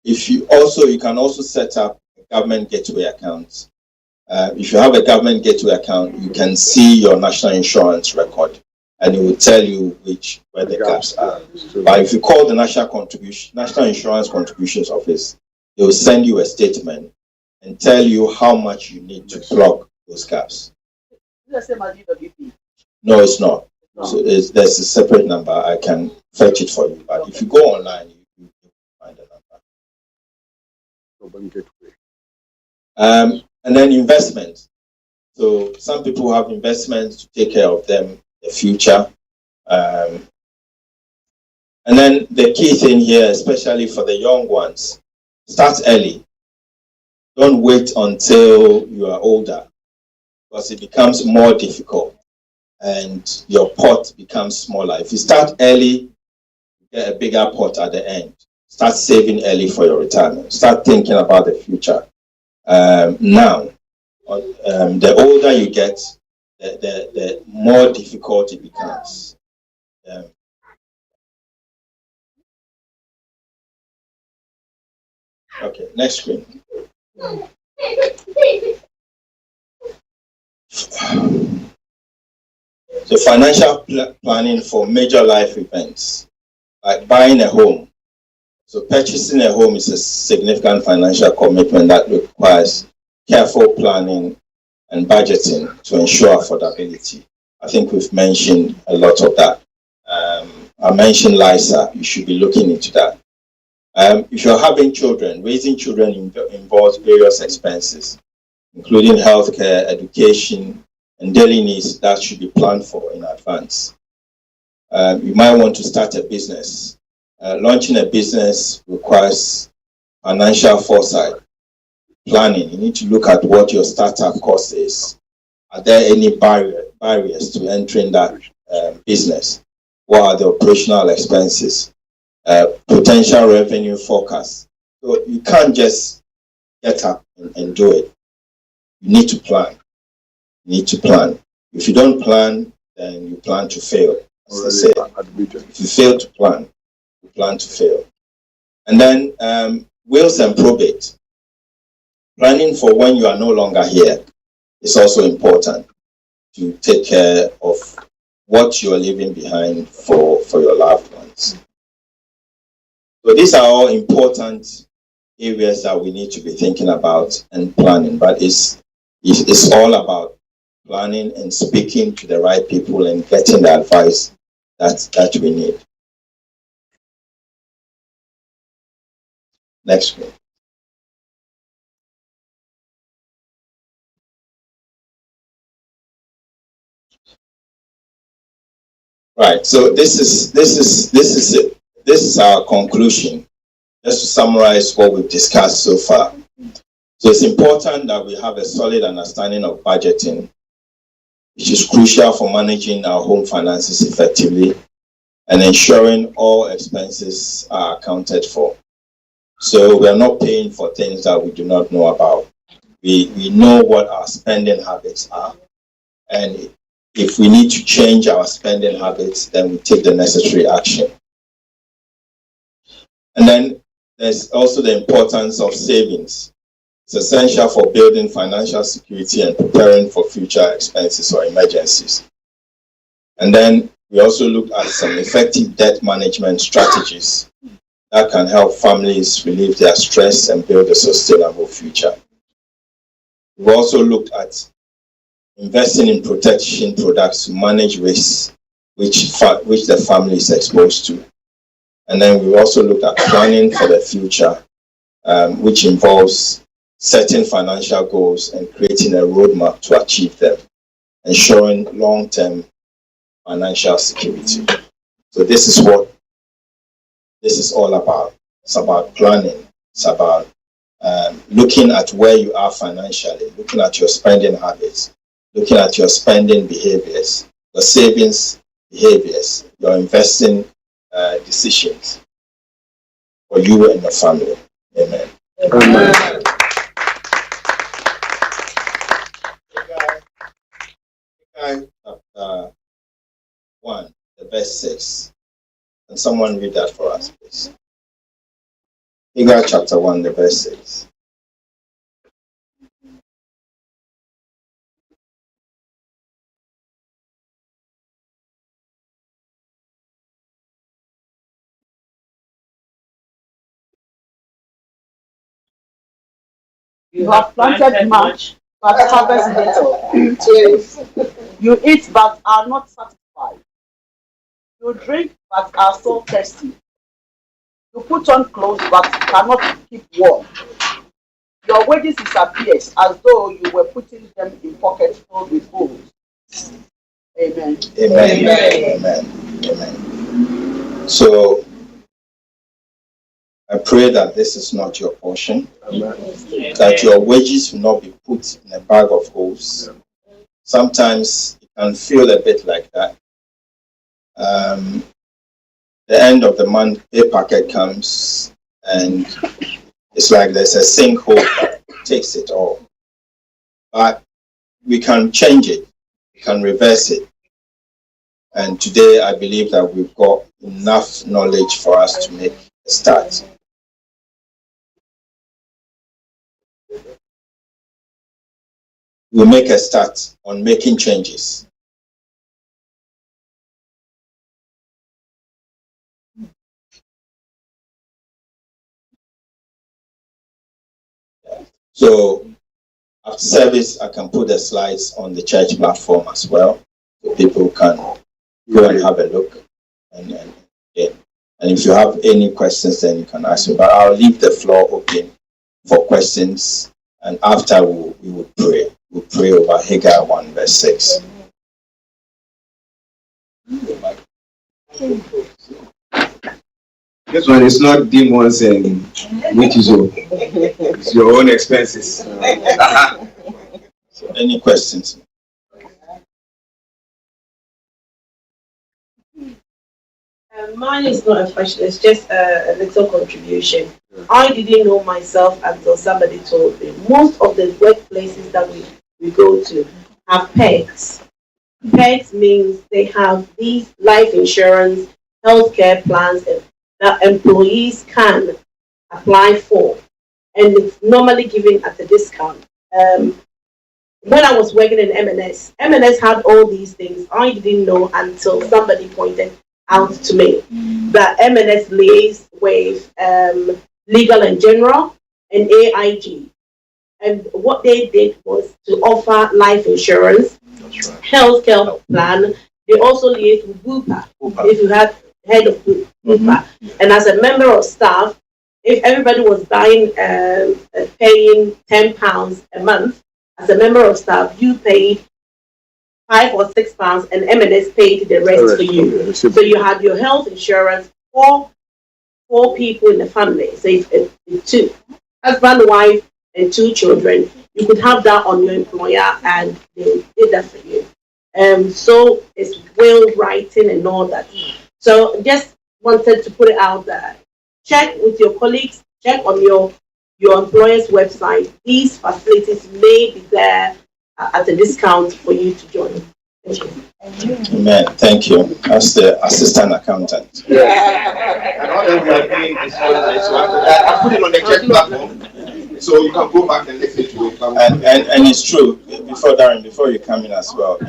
You can also set up a government gateway account. If you have a government gateway account, you can see your national insurance record, and it will tell you where the gaps are. But if you call the National Insurance Contributions Office, they will send you a statement and tell you how much you need to plug those gaps. Is it the same as UWP? No, it's not. So there's a separate number. I can fetch it for you. But if you go online, you find the number. And then investment. So some people have investments to take care of them in the future. And then the key thing here, especially for the young ones, start early. Don't wait until you are older, because it becomes more difficult and your pot becomes smaller. If you start early, you get a bigger pot at the end. Start saving early for your retirement. Start thinking about the future. Now, the older you get, the more difficult it becomes. Okay, next screen. So financial planning for major life events, like buying a home. So purchasing a home is a significant financial commitment that requires careful planning and budgeting to ensure affordability. I think we've mentioned a lot of that. I mentioned LISA. You should be looking into that. If you're having children, raising children involves various expenses, including healthcare, education, and daily needs that should be planned for in advance. You might want to start a business. Launching a business requires financial foresight, planning. You need to look at what your startup cost is. Are there any barriers to entering that business? What are the operational expenses? Potential revenue forecast. So you can't just get up and do it. You need to plan. If you don't plan, then you plan to fail. As they say. If you fail to plan, you plan to fail. And then wills and probate. Planning for when you are no longer here is also important to take care of what you are leaving behind for your loved ones. So these are all important areas that we need to be thinking about and planning, but it's all about planning and speaking to the right people and getting the advice that we need. Next one. Right. So this is our conclusion. Just to summarize what we've discussed so far. So it's important that we have a solid understanding of budgeting, which is crucial for managing our home finances effectively and ensuring all expenses are accounted for. So we are not paying for things that we do not know about. We know what our spending habits are, and if we need to change our spending habits, then we take the necessary action. And then there's also the importance of savings. It's essential for building financial security and preparing for future expenses or emergencies. And then we also look at some effective debt management strategies that can help families relieve their stress and build a sustainable future. We've also looked at investing in protection products to manage risks which the family is exposed to. And then we also looked at planning for the future, which involves setting financial goals and creating a roadmap to achieve them, ensuring long-term financial security. So this is what this is all about. It's about planning. It's about looking at where you are financially, looking at your spending habits, looking at your spending behaviors, your savings behaviors, your investing decisions for you and your family. Amen. Amen. Chapter 1, the verse 6. Can someone read that for us, please? Haggai chapter 1, the verse 6. You have planted much, but harvest little. You eat, but are not satisfied. You drink, but are so thirsty. You put on clothes, but cannot keep warm. Your wages disappears as though you were putting them in pockets filled with gold. Amen. Amen. Amen. Amen. So I pray that this is not your portion, that your wages will not be put in a bag of holes. Sometimes it can feel a bit like that. The end of the month, pay packet comes, and it's like there's a sinkhole that takes it all. But we can change it, we can reverse it. And today I believe that we've got enough knowledge for us to make a start. We'll make a start on making changes. So after service, I can put the slides on the church platform as well, so people can go and have a look. And if you have any questions, then you can ask me. But I'll leave the floor open for questions, and after we will pray. We'll pray over Haggai 1 verse 6. This one is not demons and witches. It's your own expenses. So any questions? Mine is not a question, it's just a little contribution. I didn't know myself until somebody told me. Most of the workplaces that we go to have pegs. Pegs means they have these life insurance, healthcare plans that employees can apply for. And it's normally given at a discount. When I was working in M&S had all these things. I didn't know until somebody pointed out to me that M&S liaised with Legal and General and AIG. And what they did was to offer life insurance, healthcare plan. They also liaised with Bupa, if you had heard of Bupa. And as a member of staff, if everybody was paying £10 a month, as a member of staff, you paid £5 or £6, and M&S paid the rest for you. So you had your health insurance for 4 people in the family. So if 2, husband, wife, and 2 children, you could have that on your employer, and they did that for you. So it's will writing and all that. So just wanted to put it out there. Check with your colleagues. Check on your employer's website. These facilities may be there at a discount for you to join. Thank you. Amen. Thank you. As the assistant accountant. And all that we are doing is I put it on the church platform, so you can go back and listen to it. And it's true. Before you come in as well,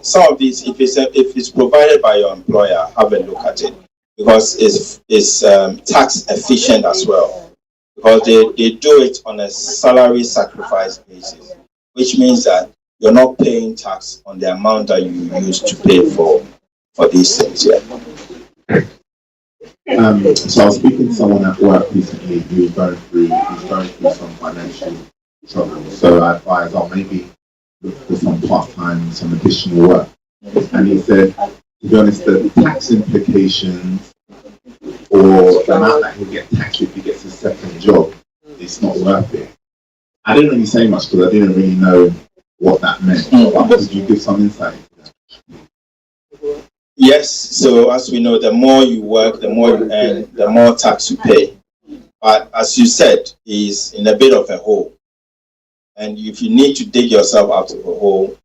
some of these, if it's provided by your employer, have a look at it, because it's tax efficient as well, because they do it on a salary sacrifice basis, which means that you're not paying tax on the amount that you used to pay for these things. Yeah. So I was speaking to someone at work recently who's going through some financial trouble. So I advised, maybe look for some part-time, some additional work. And he said, to be honest, the tax implications or the amount that he'll get taxed if he gets a second job, it's not worth it. I didn't really say much because I didn't really know what that meant. But could you give some insight into that? Yes, so as we know, the more you work, the more you earn, the more tax you pay. But as you said, he's in a bit of a hole. And if you need to dig yourself out of a hole,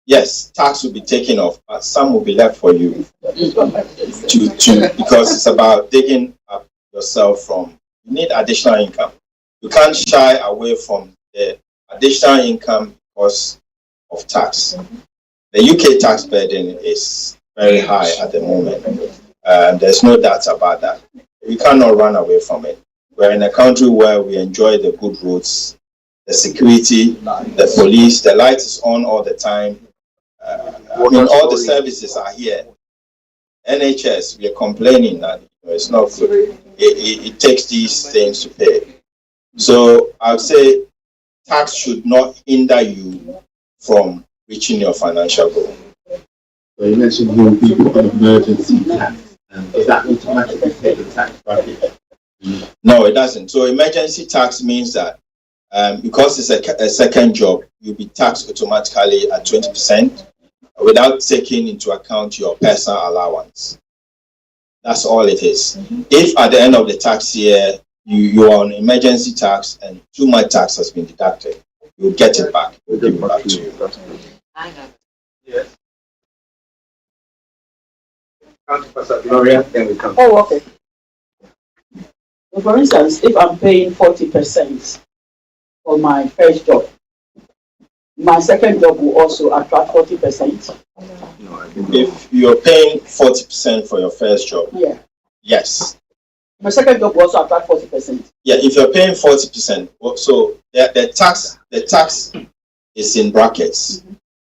yes, tax will be taken off, but some will be left for you to because it's about digging up yourself from You need additional income. You can't shy away from the additional income because of tax. The UK tax burden is very high at the moment. There's no doubt about that. We cannot run away from it. We're in a country where we enjoy the good roads, the security, the police, the light is on all the time. All the services are here. NHS, we are complaining that it's not good. It takes these things to pay. So I would say tax should not hinder you from reaching your financial goal. So you mentioned you will be put on emergency tax. Does that automatically take the tax bracket? No, it doesn't. So emergency tax means that because it's a second job, you'll be taxed automatically at 20% without taking into account your personal allowance. That's all it is. If at the end of the tax year, you are on emergency tax and too much tax has been deducted, you'll get it back. We'll give it back to you. Yes. Gloria, then we come. Oh, okay. So for instance, if I'm paying 40% for my first job, my second job will also attract 40%. If you're paying 40% for your first job, Yeah. yes. My second job will also attract 40%. Yeah, if you're paying 40%, so the tax is in brackets.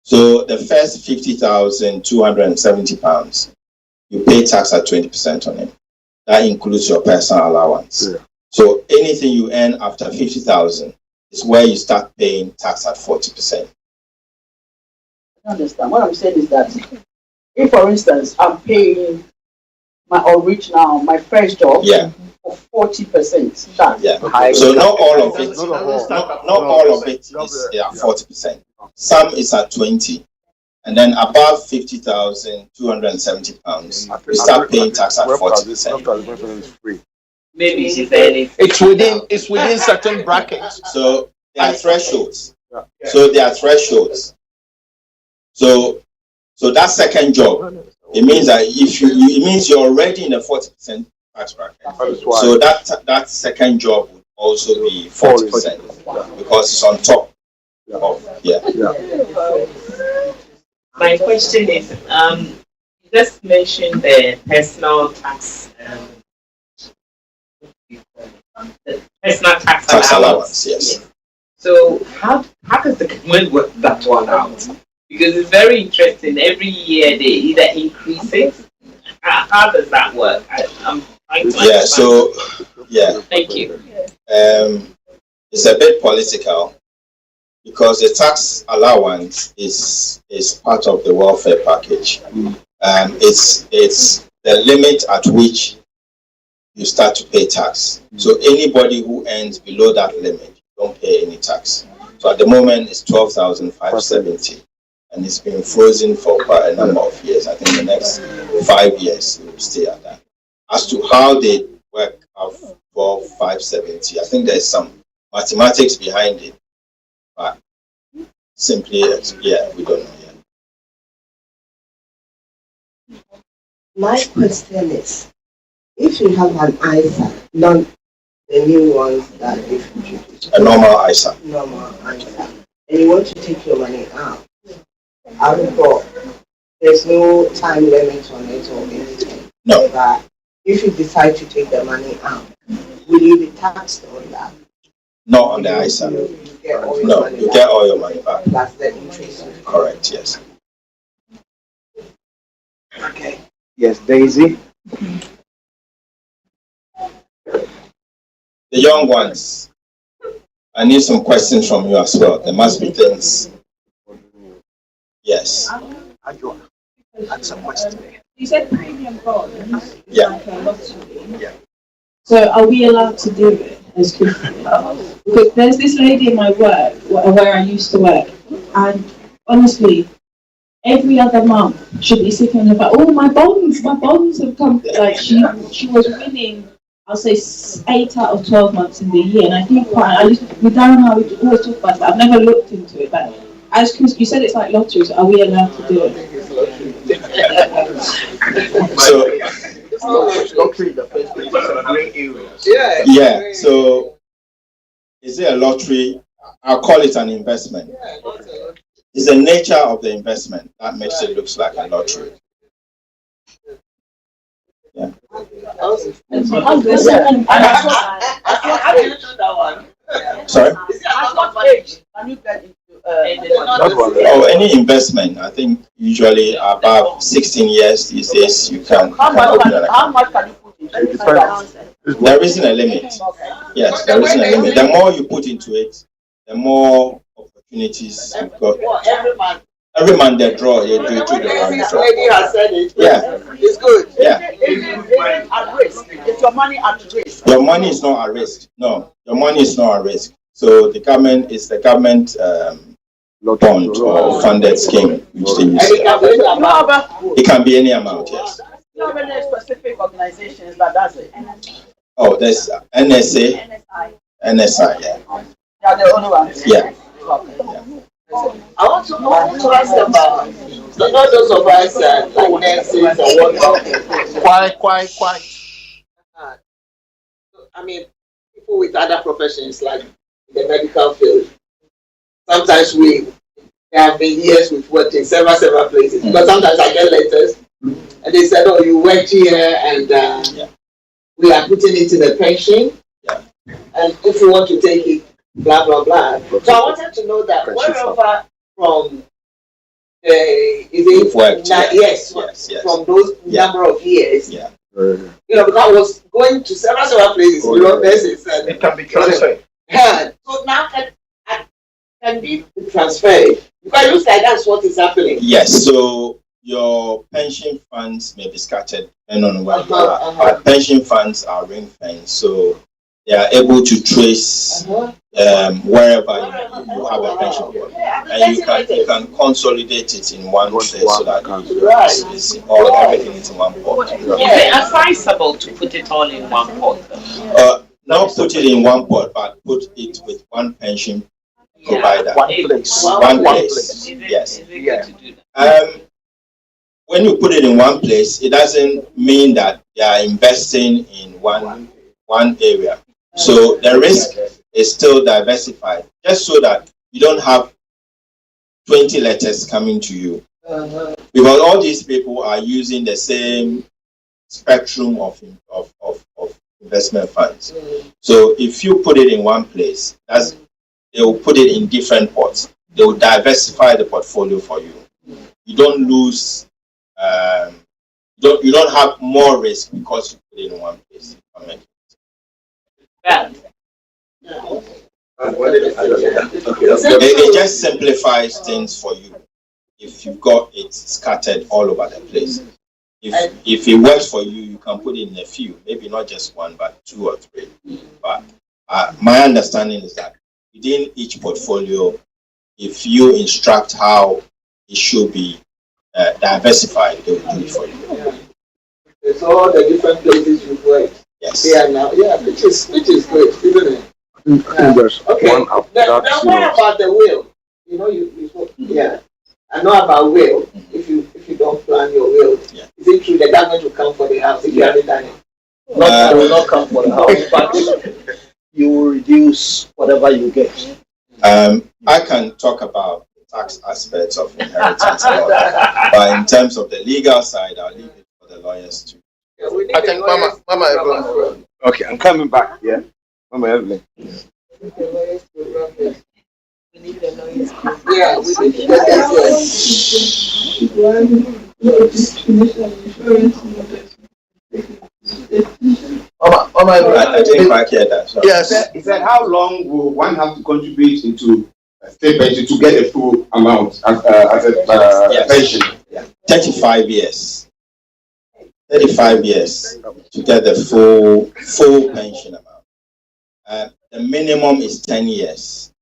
So the first £50,270, you pay tax at 20% on it. That includes your personal allowance. Yeah. So anything you earn after 50,000 is where you start paying tax at 40%. I understand. What I'm saying is that if, for instance, I'm paying my original, my first job, for 40% tax. Yeah. So not all of it. Not all of it is 40%. Some is at 20. And then above £50,270, you start paying tax at 40%. Maybe it's within certain brackets. So there are thresholds. So that second job, it means that it means you're already in a 40% tax bracket. So that second job would also be 40% because it's on top of My question is, you just mentioned the personal tax, allowance. Yes. So how does the government work that one out? Because it's very interesting. Every year they either increase it. How does that work? I'm trying to understand. Thank you. It's a bit political because the tax allowance is part of the welfare package. It's the limit at which you start to pay tax. So anybody who earns below that limit, don't pay any tax. So at the moment it's 12,570. And it's been frozen for quite a number of years. I think the next 5 years it will stay at that. As to how they work out 12,570, I think there's some mathematics behind it, but simply, we don't know yet. My question is, if you have an ISA, not the new ones that they've introduced, a normal ISA, and you want to take your money out, there's no time limit on it or anything. No. But if you decide to take the money out, will you be taxed on that? Not on the ISA. You get all your money back. Plus the interest. Correct, yes. Okay. Yes, Daisy. The young ones, I need some questions from you as well. There must be things. Yes. That's a question. You said premium bonds. Yeah. So are we allowed to do it as Christians? Because there's this lady in my work where I used to work, and honestly, every other month she'd be sitting about, oh, my bonds have come. Like she was winning, I'll say 8 out of 12 months in the year, and I think we don't know how we always talk about it. I've never looked into it, but as Chris, you said it's like lottery, so are we allowed to do it? So lottery in the first place. It's a gray area. Yeah. Yeah. So, is it a lottery? I'll call it an investment. It's the nature of the investment that makes it look like a lottery. Yeah. How do you do that one? Sorry? At what age can you get into Oh, any investment. I think usually above 16 years these days you can. how much can you put into it? There isn't a limit. Yes, there isn't a limit. The more you put into it, the more opportunities you've got. Every month they draw, you do the This draw. lady has said it. Yeah. It's good. Yeah. Is it at risk? Is your money at risk? Your money is not at risk. No, your money is not at risk. So the government is the government bond or funded scheme which they use. It can be any amount, yes. Do you have any specific organizations that does it? Oh, there's NSA, NSI, yeah. They are the only ones. Yeah. I want to ask about not those of us like nurses or whatnot. Quite. I mean, people with other professions like the medical field. Sometimes there have been years we've worked in several places. But sometimes I get letters and they said, "Oh, you worked here and we are putting it in the pension. And if you want to take it, blah blah blah." So I wanted to know that wherever from yes, from those number of years. Yeah. You know, because I was going to several places, nurses and It can be transferred. So now can be transferred? Because it looks like that's what is happening. Yes, so your pension funds may be scattered depending on where you are. But pension funds are ring fenced, so they are able to trace wherever you have a pension fund. And you can consolidate it in one place so that everything is in one pot. Is it advisable to put it all in one pot? Not put it in one pot, but put it with one pension provider. One place. One place. Yes. Is it good to do that? When you put it in one place, it doesn't mean that they are investing in one area. So the risk is still diversified, just so that you don't have 20 letters coming to you. Because all these people are using the same spectrum of investment funds. So if you put it in one place, they will put it in different pots. They will diversify the portfolio for you. You don't lose. You don't have more risk because you put it in one place. It just simplifies things for you if you've got it scattered all over the place. If it works for you, you can put it in a few, maybe not just one, but 2 or 3. But my understanding is that within each portfolio, if you instruct how it should be diversified, they will do it for you. It's all the different places you've worked. Yes. Now, which is great, isn't it? Okay. Now what about the will? You know, you I know about will. If you don't plan your will, is it true the government will come for the house if you haven't done it? They will not come for the house, but you will reduce whatever you get. I can talk about the tax aspects of inheritance and all that, but in terms of the legal side, I'll leave it for the lawyers to. I think Mama Evelyn. Okay, I'm coming back. Yeah, Mama Evelyn. We need the lawyers. Yeah, we need Mama Evelyn. I didn't quite hear that. Sorry. Yes. He said, how long will one have to contribute into a state pension to get a full amount as a pension? 35 years. 35 years to get the full pension amount. The minimum is 10 years.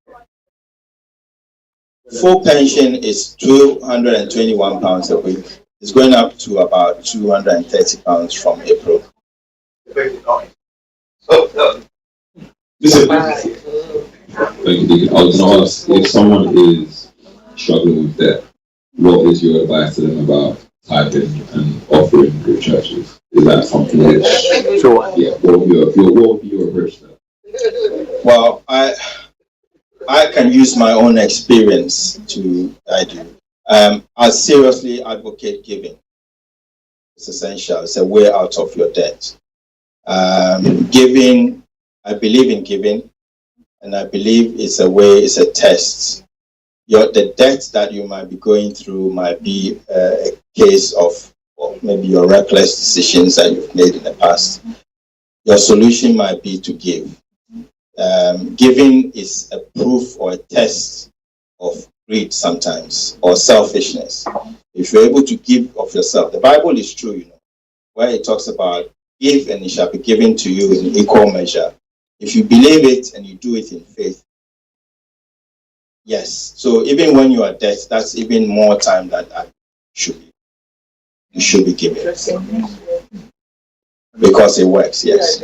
Full pension is £221 a week. It's going up to about £230 from April. Thank you, Deacon. I was going to ask, if someone is struggling with debt, what is your advice to them about tithing and offering to churches? Is that something which, yeah, what would be your approach to that? Well, I can use my own experience to guide you. I seriously advocate giving. It's essential. It's a way out of your debt. Giving, I believe in giving, and I believe it's a test. The debt that you might be going through might be a case of maybe your reckless decisions that you've made in the past. Your solution might be to give. Giving is a proof or a test of greed sometimes, or selfishness. If you're able to give of yourself, the Bible is true, where it talks about give and it shall be given to you in equal measure. If you believe it and you do it in faith, yes. So even when you are dead, that's even more time that you should be giving. Because it works, yes.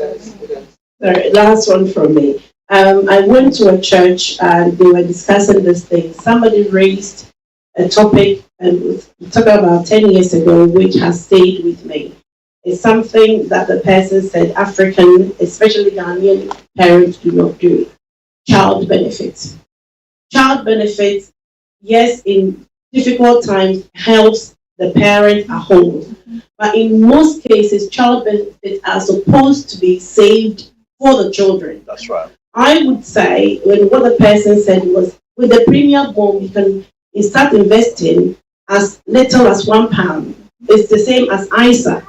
Sorry, last one from me. I went to a church and they were discussing this thing. Somebody raised a topic, and we talked about 10 years ago, which has stayed with me. It's something that the person said African, especially Ghanaian parents do not do. Child benefits. Child benefits, yes, in difficult times helps the parent at home. But in most cases, child benefits are supposed to be saved for the children. That's right. I would say, when what the person said was, with the premium bond, you can start investing as little as £1. It's the same as ISA.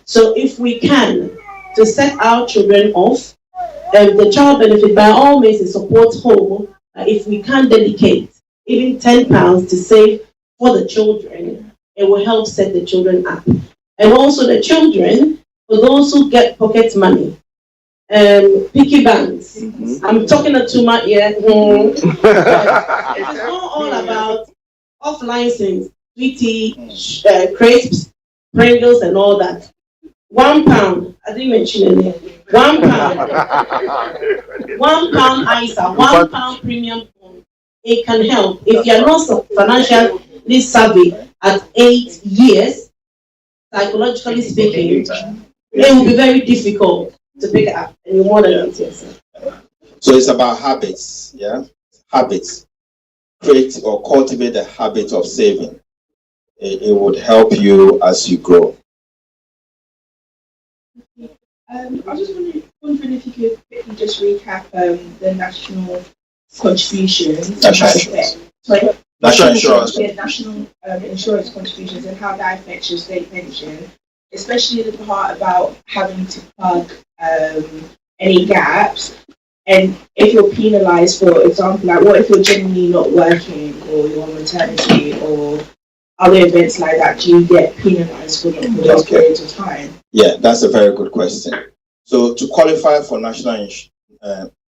So if we can, to set our children off, the child benefit by all means it supports home. If we can dedicate even £10 to save for the children, it will help set the children up. And also the children, for those who get pocket money, piggy banks. I'm talking to my ear. It's not all about off license, sweetie, crisps, Pringles, and all that. £1. I didn't mention it. £1. £1 ISA, £1 premium bond. It can help. If you're not financially savvy at 8 years, psychologically speaking, it will be very difficult to pick it up, and you're more than 8 years. So it's about habits, yeah? Habits. Create or cultivate a habit of saving. It would help you as you grow. I was just wondering if you could quickly just recap the national contributions. National insurance. Yeah, national insurance contributions and how that affects your state pension, especially the part about having to plug any gaps. And if you're penalised, for example, like what if you're genuinely not working or you're on maternity or other events like that, do you get penalised for those periods of time? Yeah, that's a very good question. So to qualify for national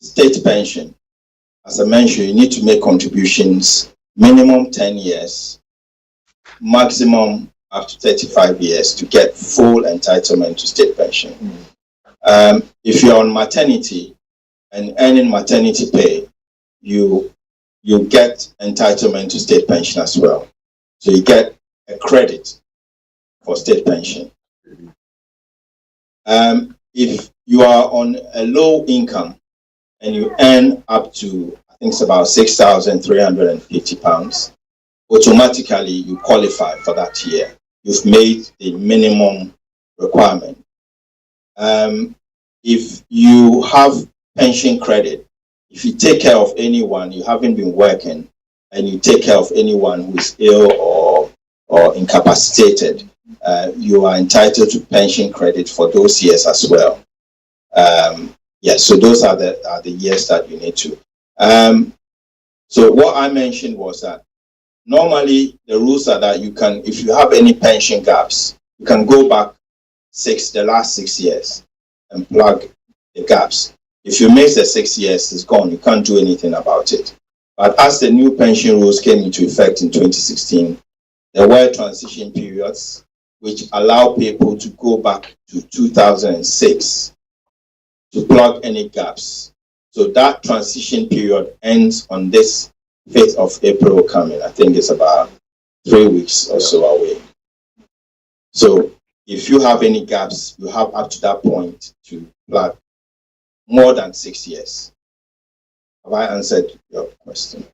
state pension, as I mentioned, you need to make contributions minimum 10 years, maximum up to 35 years to get full entitlement to state pension. If you're on maternity and earning maternity pay, you get entitlement to state pension as well. So you get a credit for state pension. If you are on a low income and you earn up to, I think it's about £6,350, automatically you qualify for that year. You've made the minimum requirement. If you have pension credit, if you take care of anyone, you haven't been working, and you take care of anyone who is ill or incapacitated, you are entitled to pension credit for those years as well. So those are the years that you need to. So what I mentioned was that normally the rules are that you can, if you have any pension gaps, you can go back the last 6 years and plug the gaps. If you miss the 6 years, it's gone. You can't do anything about it. But as the new pension rules came into effect in 2016, there were transition periods which allow people to go back to 2006 to plug any gaps. So that transition period ends on this 5th of April coming. I think it's about 3 weeks or so away. So if you have any gaps, you have up to that point to plug more than 6 years. Have I answered your question?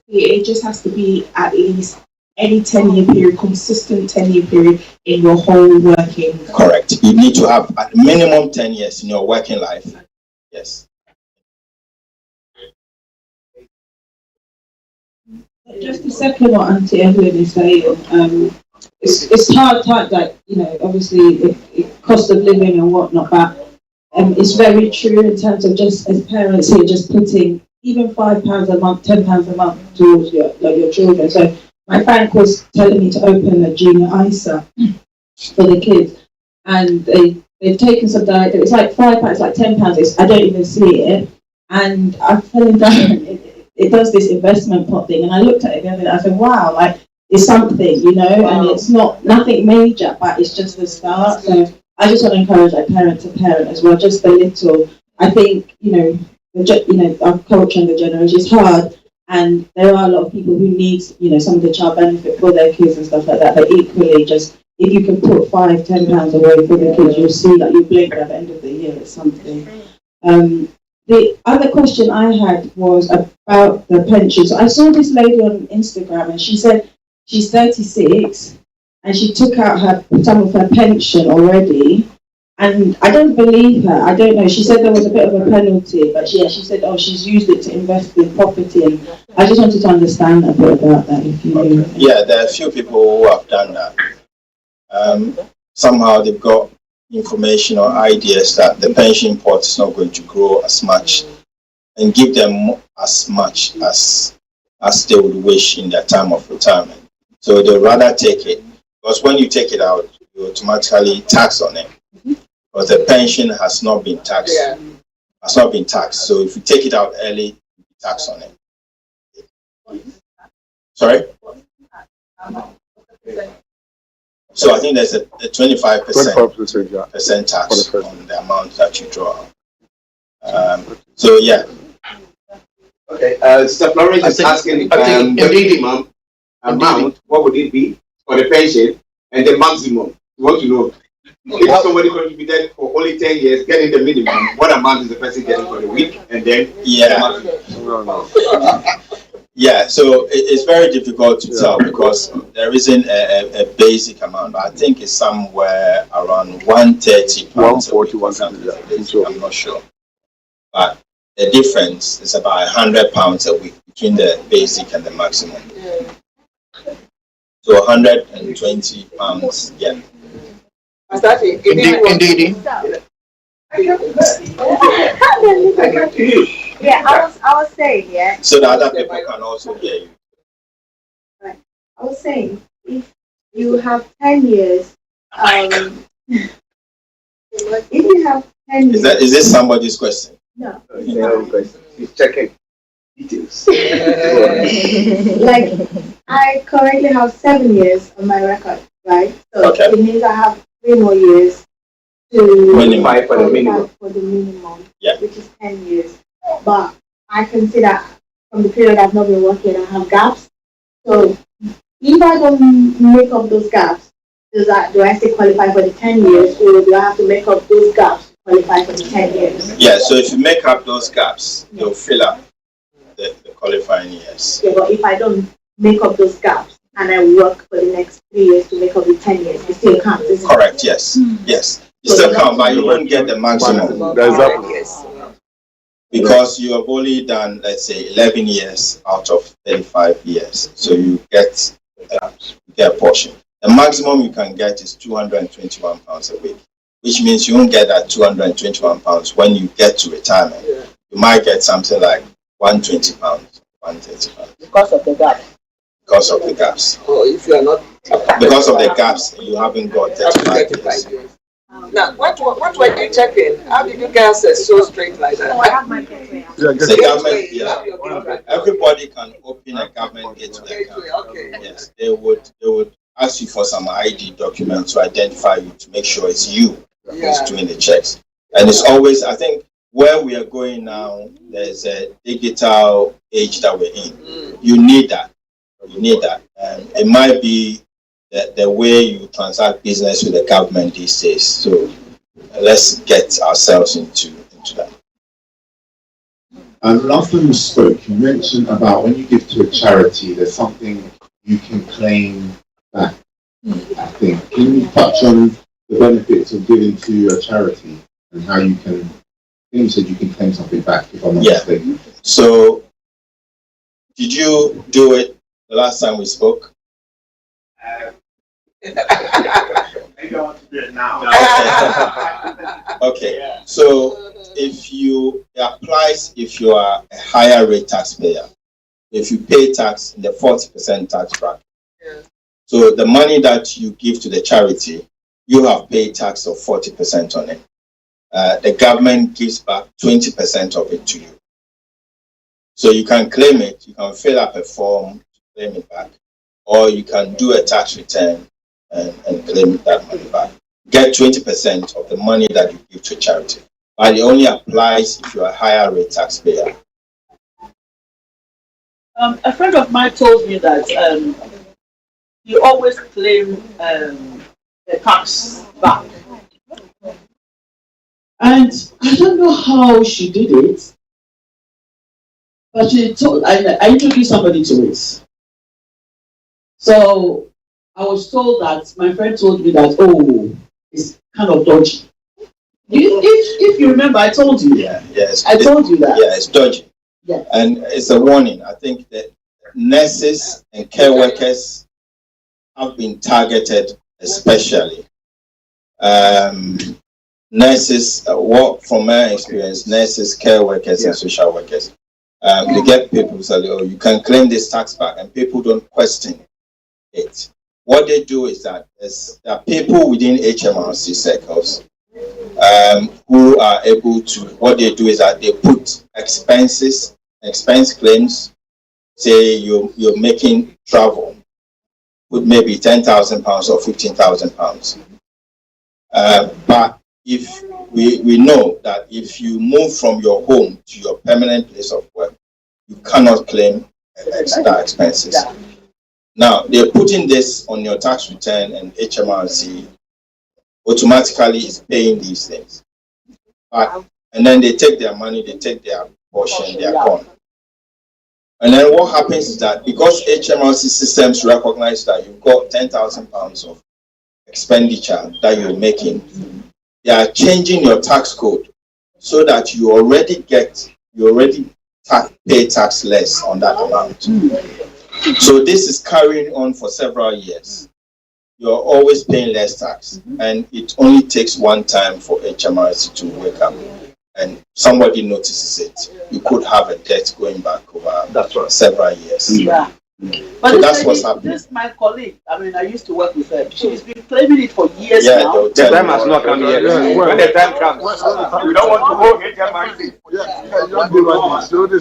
It just has to be at least any 10-year period, consistent 10-year period in your whole working. Correct. You need to have at minimum 10 years in your working life. Yes. Just to second what Auntie Evelyn is saying, it's hard, like, you know, obviously it cost of living and whatnot, but it's very true in terms of just as parents here, just putting even £5 a month, £10 a month towards your children. So my bank was telling me to open a junior ISA for the kids, and they've taken some diet. It's like £5, it's like £10. I don't even see it, and I'm telling them it does this investment pot thing, and I looked at it the other day. I said, "Wow, like it's something, you know." And it's nothing major, but it's just the start. So I just want to encourage like parent to parent as well, just a little. I think our culture and the generation is hard, and there are a lot of people who need some of the child benefit for their kids and stuff like that. But equally, just if you can put £5-10 away for the kids, you'll see that you blink at the end of the year it's something. The other question I had was about the pension. So I saw this lady on Instagram, and she said she's 36 and she took out some of her pension already. And I don't believe her. I don't know. She said there was a bit of a penalty, but she said, she's used it to invest in property. And I just wanted to understand a bit about that, if you knew. Yeah, there are a few people who have done that. Somehow they've got information or ideas that the pension pot is not going to grow as much and give them as much as they would wish in their time of retirement. So they'd rather take it, because when you take it out, you automatically tax on it, because the pension has not been taxed. So if you take it out early, you tax on it. Sorry? So I think there's a 25% tax on the amount that you draw. So yeah. Okay, Sister Florence is asking the minimum amount, what would it be for the pension, and the maximum. You want to know if somebody contributed for only 10 years, getting the minimum, what amount is the person getting for the week, and then Yeah, so it's very difficult to tell because there isn't a basic amount. But I think it's somewhere around £130. £140, I'm not sure. But the difference is about £100 a week between the basic and the maximum. So £120, yeah. Indeed. Yeah, I was saying, yeah. So that other people can also hear you. Right. I was saying, if you have 10 years, if you have 10 years. Is this somebody's question? No. He's checking details. Like, I currently have 7 years on my record, right? So it means I have 3 more years to qualify for the minimum, which is 10 years. But I consider from the period I've not been working, I have gaps. So if I don't make up those gaps, do I still qualify for the 10 years, or do I have to make up those gaps to qualify for the 10 years? Yeah, so if you make up those gaps, you'll fill up the qualifying years. Yeah, but if I don't make up those gaps and I work for the next 3 years to make up the 10 years, it still counts, isn't it? Correct, yes. Yes. It still counts, but you won't get the maximum. Because you have only done, let's say, 11 years out of 35 years. So you get a portion. The maximum you can get is £221 a week, which means you won't get that £221 when you get to retirement. You might get something like £120, £130. Because of the gap. Because of the gaps. Oh, if you are not. Because of the gaps, you haven't got 35 years. Now, what were you checking? How did you get access so straight like that? The government, everybody can open a government gateway account. Okay. Yes, they would ask you for some ID documents to identify you, to make sure it's you who's doing the checks. And it's always, I think, where we are going now, there's a digital age that we're in. You need that. You need that. It might be the way you transact business with the government these days. So let's get ourselves into that. And last time you spoke, you mentioned about when you give to a charity, there's something you can claim back, I think. Can you touch on the benefits of giving to a charity and how you can, I think you said you can claim something back, if I'm not mistaken. So, did you do it the last time we spoke? Maybe I want to do it now. Okay. So if you are a higher rate taxpayer, if you pay tax in the 40% tax bracket. So the money that you give to the charity, you have paid tax of 40% on it. The government gives back 20% of it to you. So you can claim it, you can fill up a form to claim it back, or you can do a tax return and claim that money back. Get 20% of the money that you give to charity. But it only applies if you are a higher rate taxpayer. A friend of mine told me that he always claimed the tax back. And I don't know how she did it, but she told, I introduced somebody to it. So I was told that, my friend told me that, oh, it's kind of dodgy. If you remember, I told you. Yes. I told you that. Yeah, it's dodgy. Yeah. And it's a warning. I think that nurses and care workers have been targeted, especially. Nurses, from my experience, nurses, care workers, and social workers, they get people who say, oh, you can claim this tax back, and people don't question it. What they do is that there are people within HMRC circles who are able to, what they do is that they put expense claims, say you're making travel, put maybe £10,000 or £15,000. But if we know that if you move from your home to your permanent place of work, you cannot claim extra expenses. Now, they're putting this on your tax return, and HMRC automatically is paying these things. And then they take their money, they take their portion, they are gone. And then what happens is that because HMRC systems recognize that you've got £10,000 of expenditure that you're making, they are changing your tax code so that you already pay tax less on that amount. So this is carrying on for several years. You're always paying less tax, and it only takes one time for HMRC to wake up, and somebody notices it. You could have a debt going back over several years. Yeah. But so that's what's happening. This my colleague, I used to work with her. She's been claiming it for years now. The time has not come yet. When the time comes, we don't want to hold HMRC.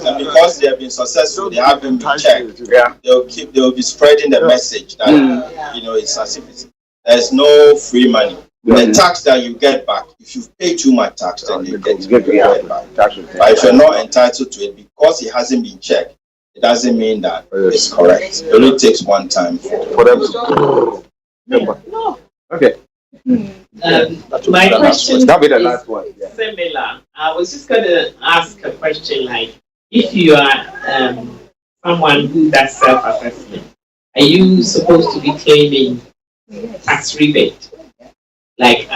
And because they have been successful, they haven't been checked. They'll be spreading the message that it's as if there's no free money. The tax that you get back, if you pay too much tax, then you get it back. But if you're not entitled to it because it hasn't been checked, it doesn't mean that it's correct. It only takes one time for them to. No. Okay. My question that'll be the last one. Similar. I was just going to ask a question like, if you are someone who does self-assessment, are you supposed to be claiming tax rebate? Like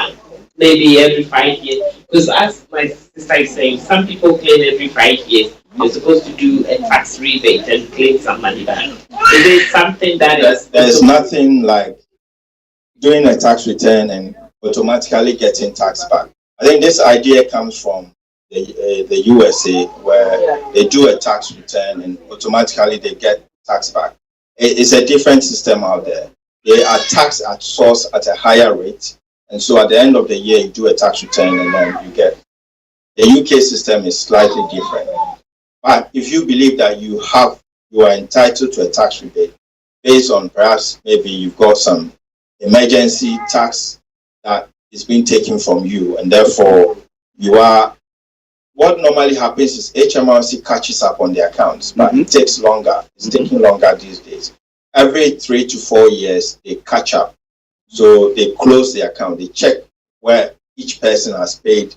maybe every 5 years? Because as my sister is saying, some people claim every 5 years. You're supposed to do a tax rebate and claim some money back. Is it something that there's nothing like doing a tax return and automatically getting tax back. I think this idea comes from the USA, where they do a tax return and automatically they get tax back. It's a different system out there. They are taxed at source at a higher rate, and so at the end of the year you do a tax return and then you get. The UK system is slightly different. But if you believe that you are entitled to a tax rebate based on perhaps maybe you've got some emergency tax that is being taken from you, and therefore what normally happens is HMRC catches up on the accounts, but it takes longer. It's taking longer these days. every 3 to 4 years, they catch up. So they close the account. They check where each person has paid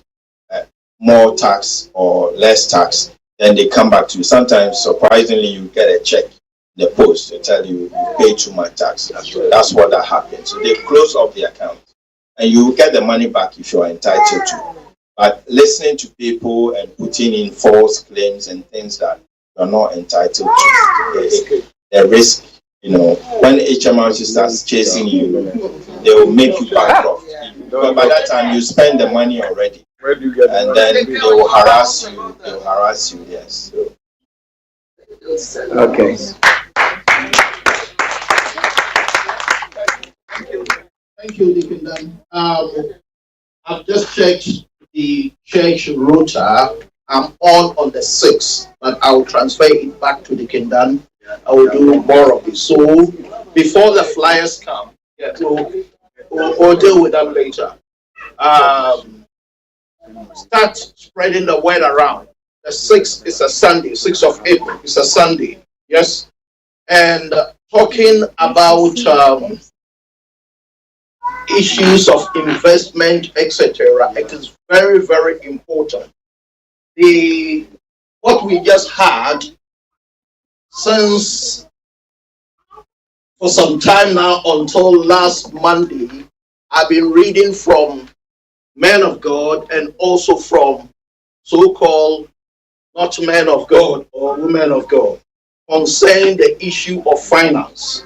more tax or less tax. Then they come back to you. Sometimes, surprisingly, you get a check in the post to tell you you paid too much tax. That's what that happens. So they close off the account, and you will get the money back if you are entitled to. But listening to people and putting in false claims and things that you are not entitled to, the risk, when HMRC starts chasing you, they will make you bankrupt. But by that time, you spend the money already. And then they will harass you. They will harass you, yes. So. Okay. Thank you, Deacon Dan. I've just checked the church rota. I'm on the 6th, but I'll transfer it back to Deacon Dan. I will do more of it. So before the flyers come, we'll deal with that later. Start spreading the word around. The 6th is a Sunday, 6th of April is a Sunday. Yes. And talking about issues of investment, etc. It is very, very important. What we just had since for some time now until last Monday, I've been reading from men of God and also from so-called not men of God or women of God concerning the issue of finance.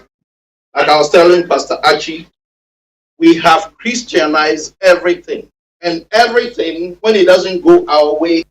Like I was telling Pastor Archie, we have Christianized everything, and everything, when it doesn't go our way,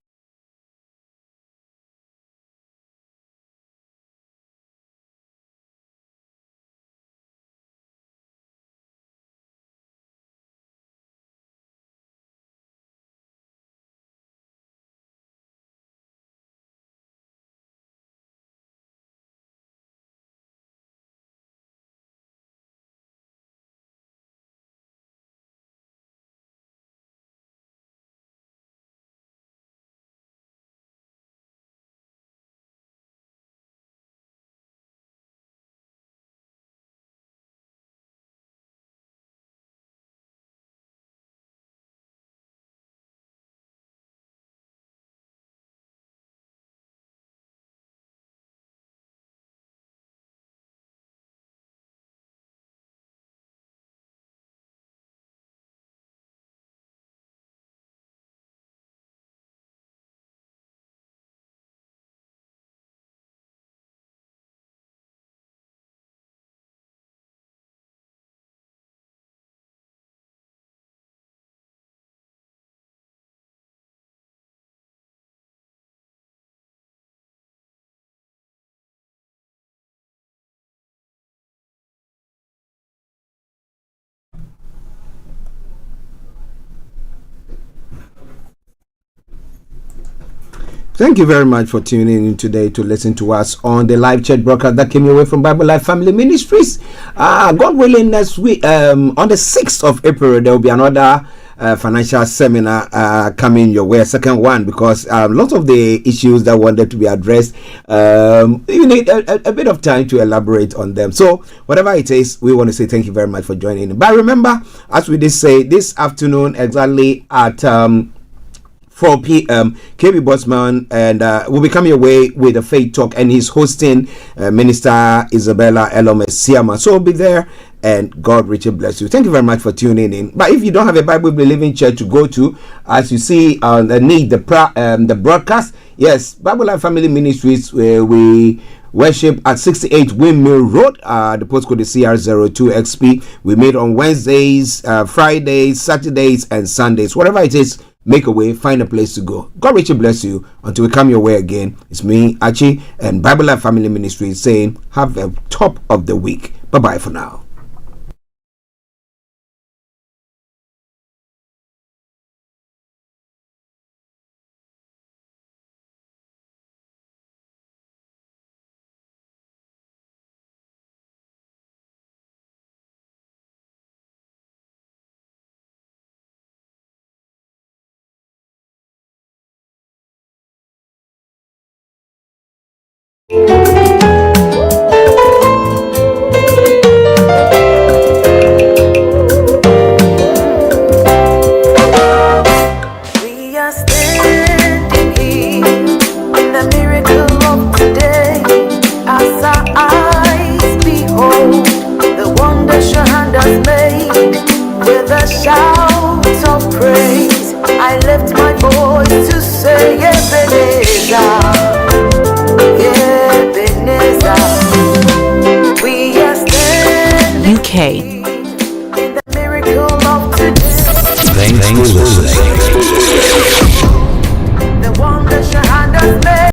Thank you very much for tuning in today to listen to us on the live chat broadcast that came away from Bible Life Family Ministries. God willing, next week, on the 6th of April, there will be another financial seminar coming your way, second one, because a lot of the issues that wanted to be addressed, you need a bit of time to elaborate on them. So whatever it is, we want to say thank you very much for joining. But remember, as we did say, this afternoon exactly at 4 p.m. KB Bossman and will be coming away with a faith talk, and he's hosting Minister Isabella Elome Siama. So we'll be there, and God richly bless you. Thank you very much for tuning in. But if you don't have a Bible believing church to go to, as you see on the broadcast, yes, Bible Life Family Ministries, where we worship at 68 Windmill Road. The postcode is CR02XP. We meet on Wednesdays, Fridays, Saturdays, and Sundays. Whatever it is, make a way, find a place to go. God richly bless you until we come your way again. It's me, Archie, and Bible Life Family Ministry saying, have a top of the week. Bye-bye for now. standing here in the miracle of today. As our eyes behold the wonders your hand has made, with a shout of praise, I lift my voice to say, Ebenezer, Ebenezer. We are standing UK. in the miracle of today. Thanks for listening. The wonders your hand has made.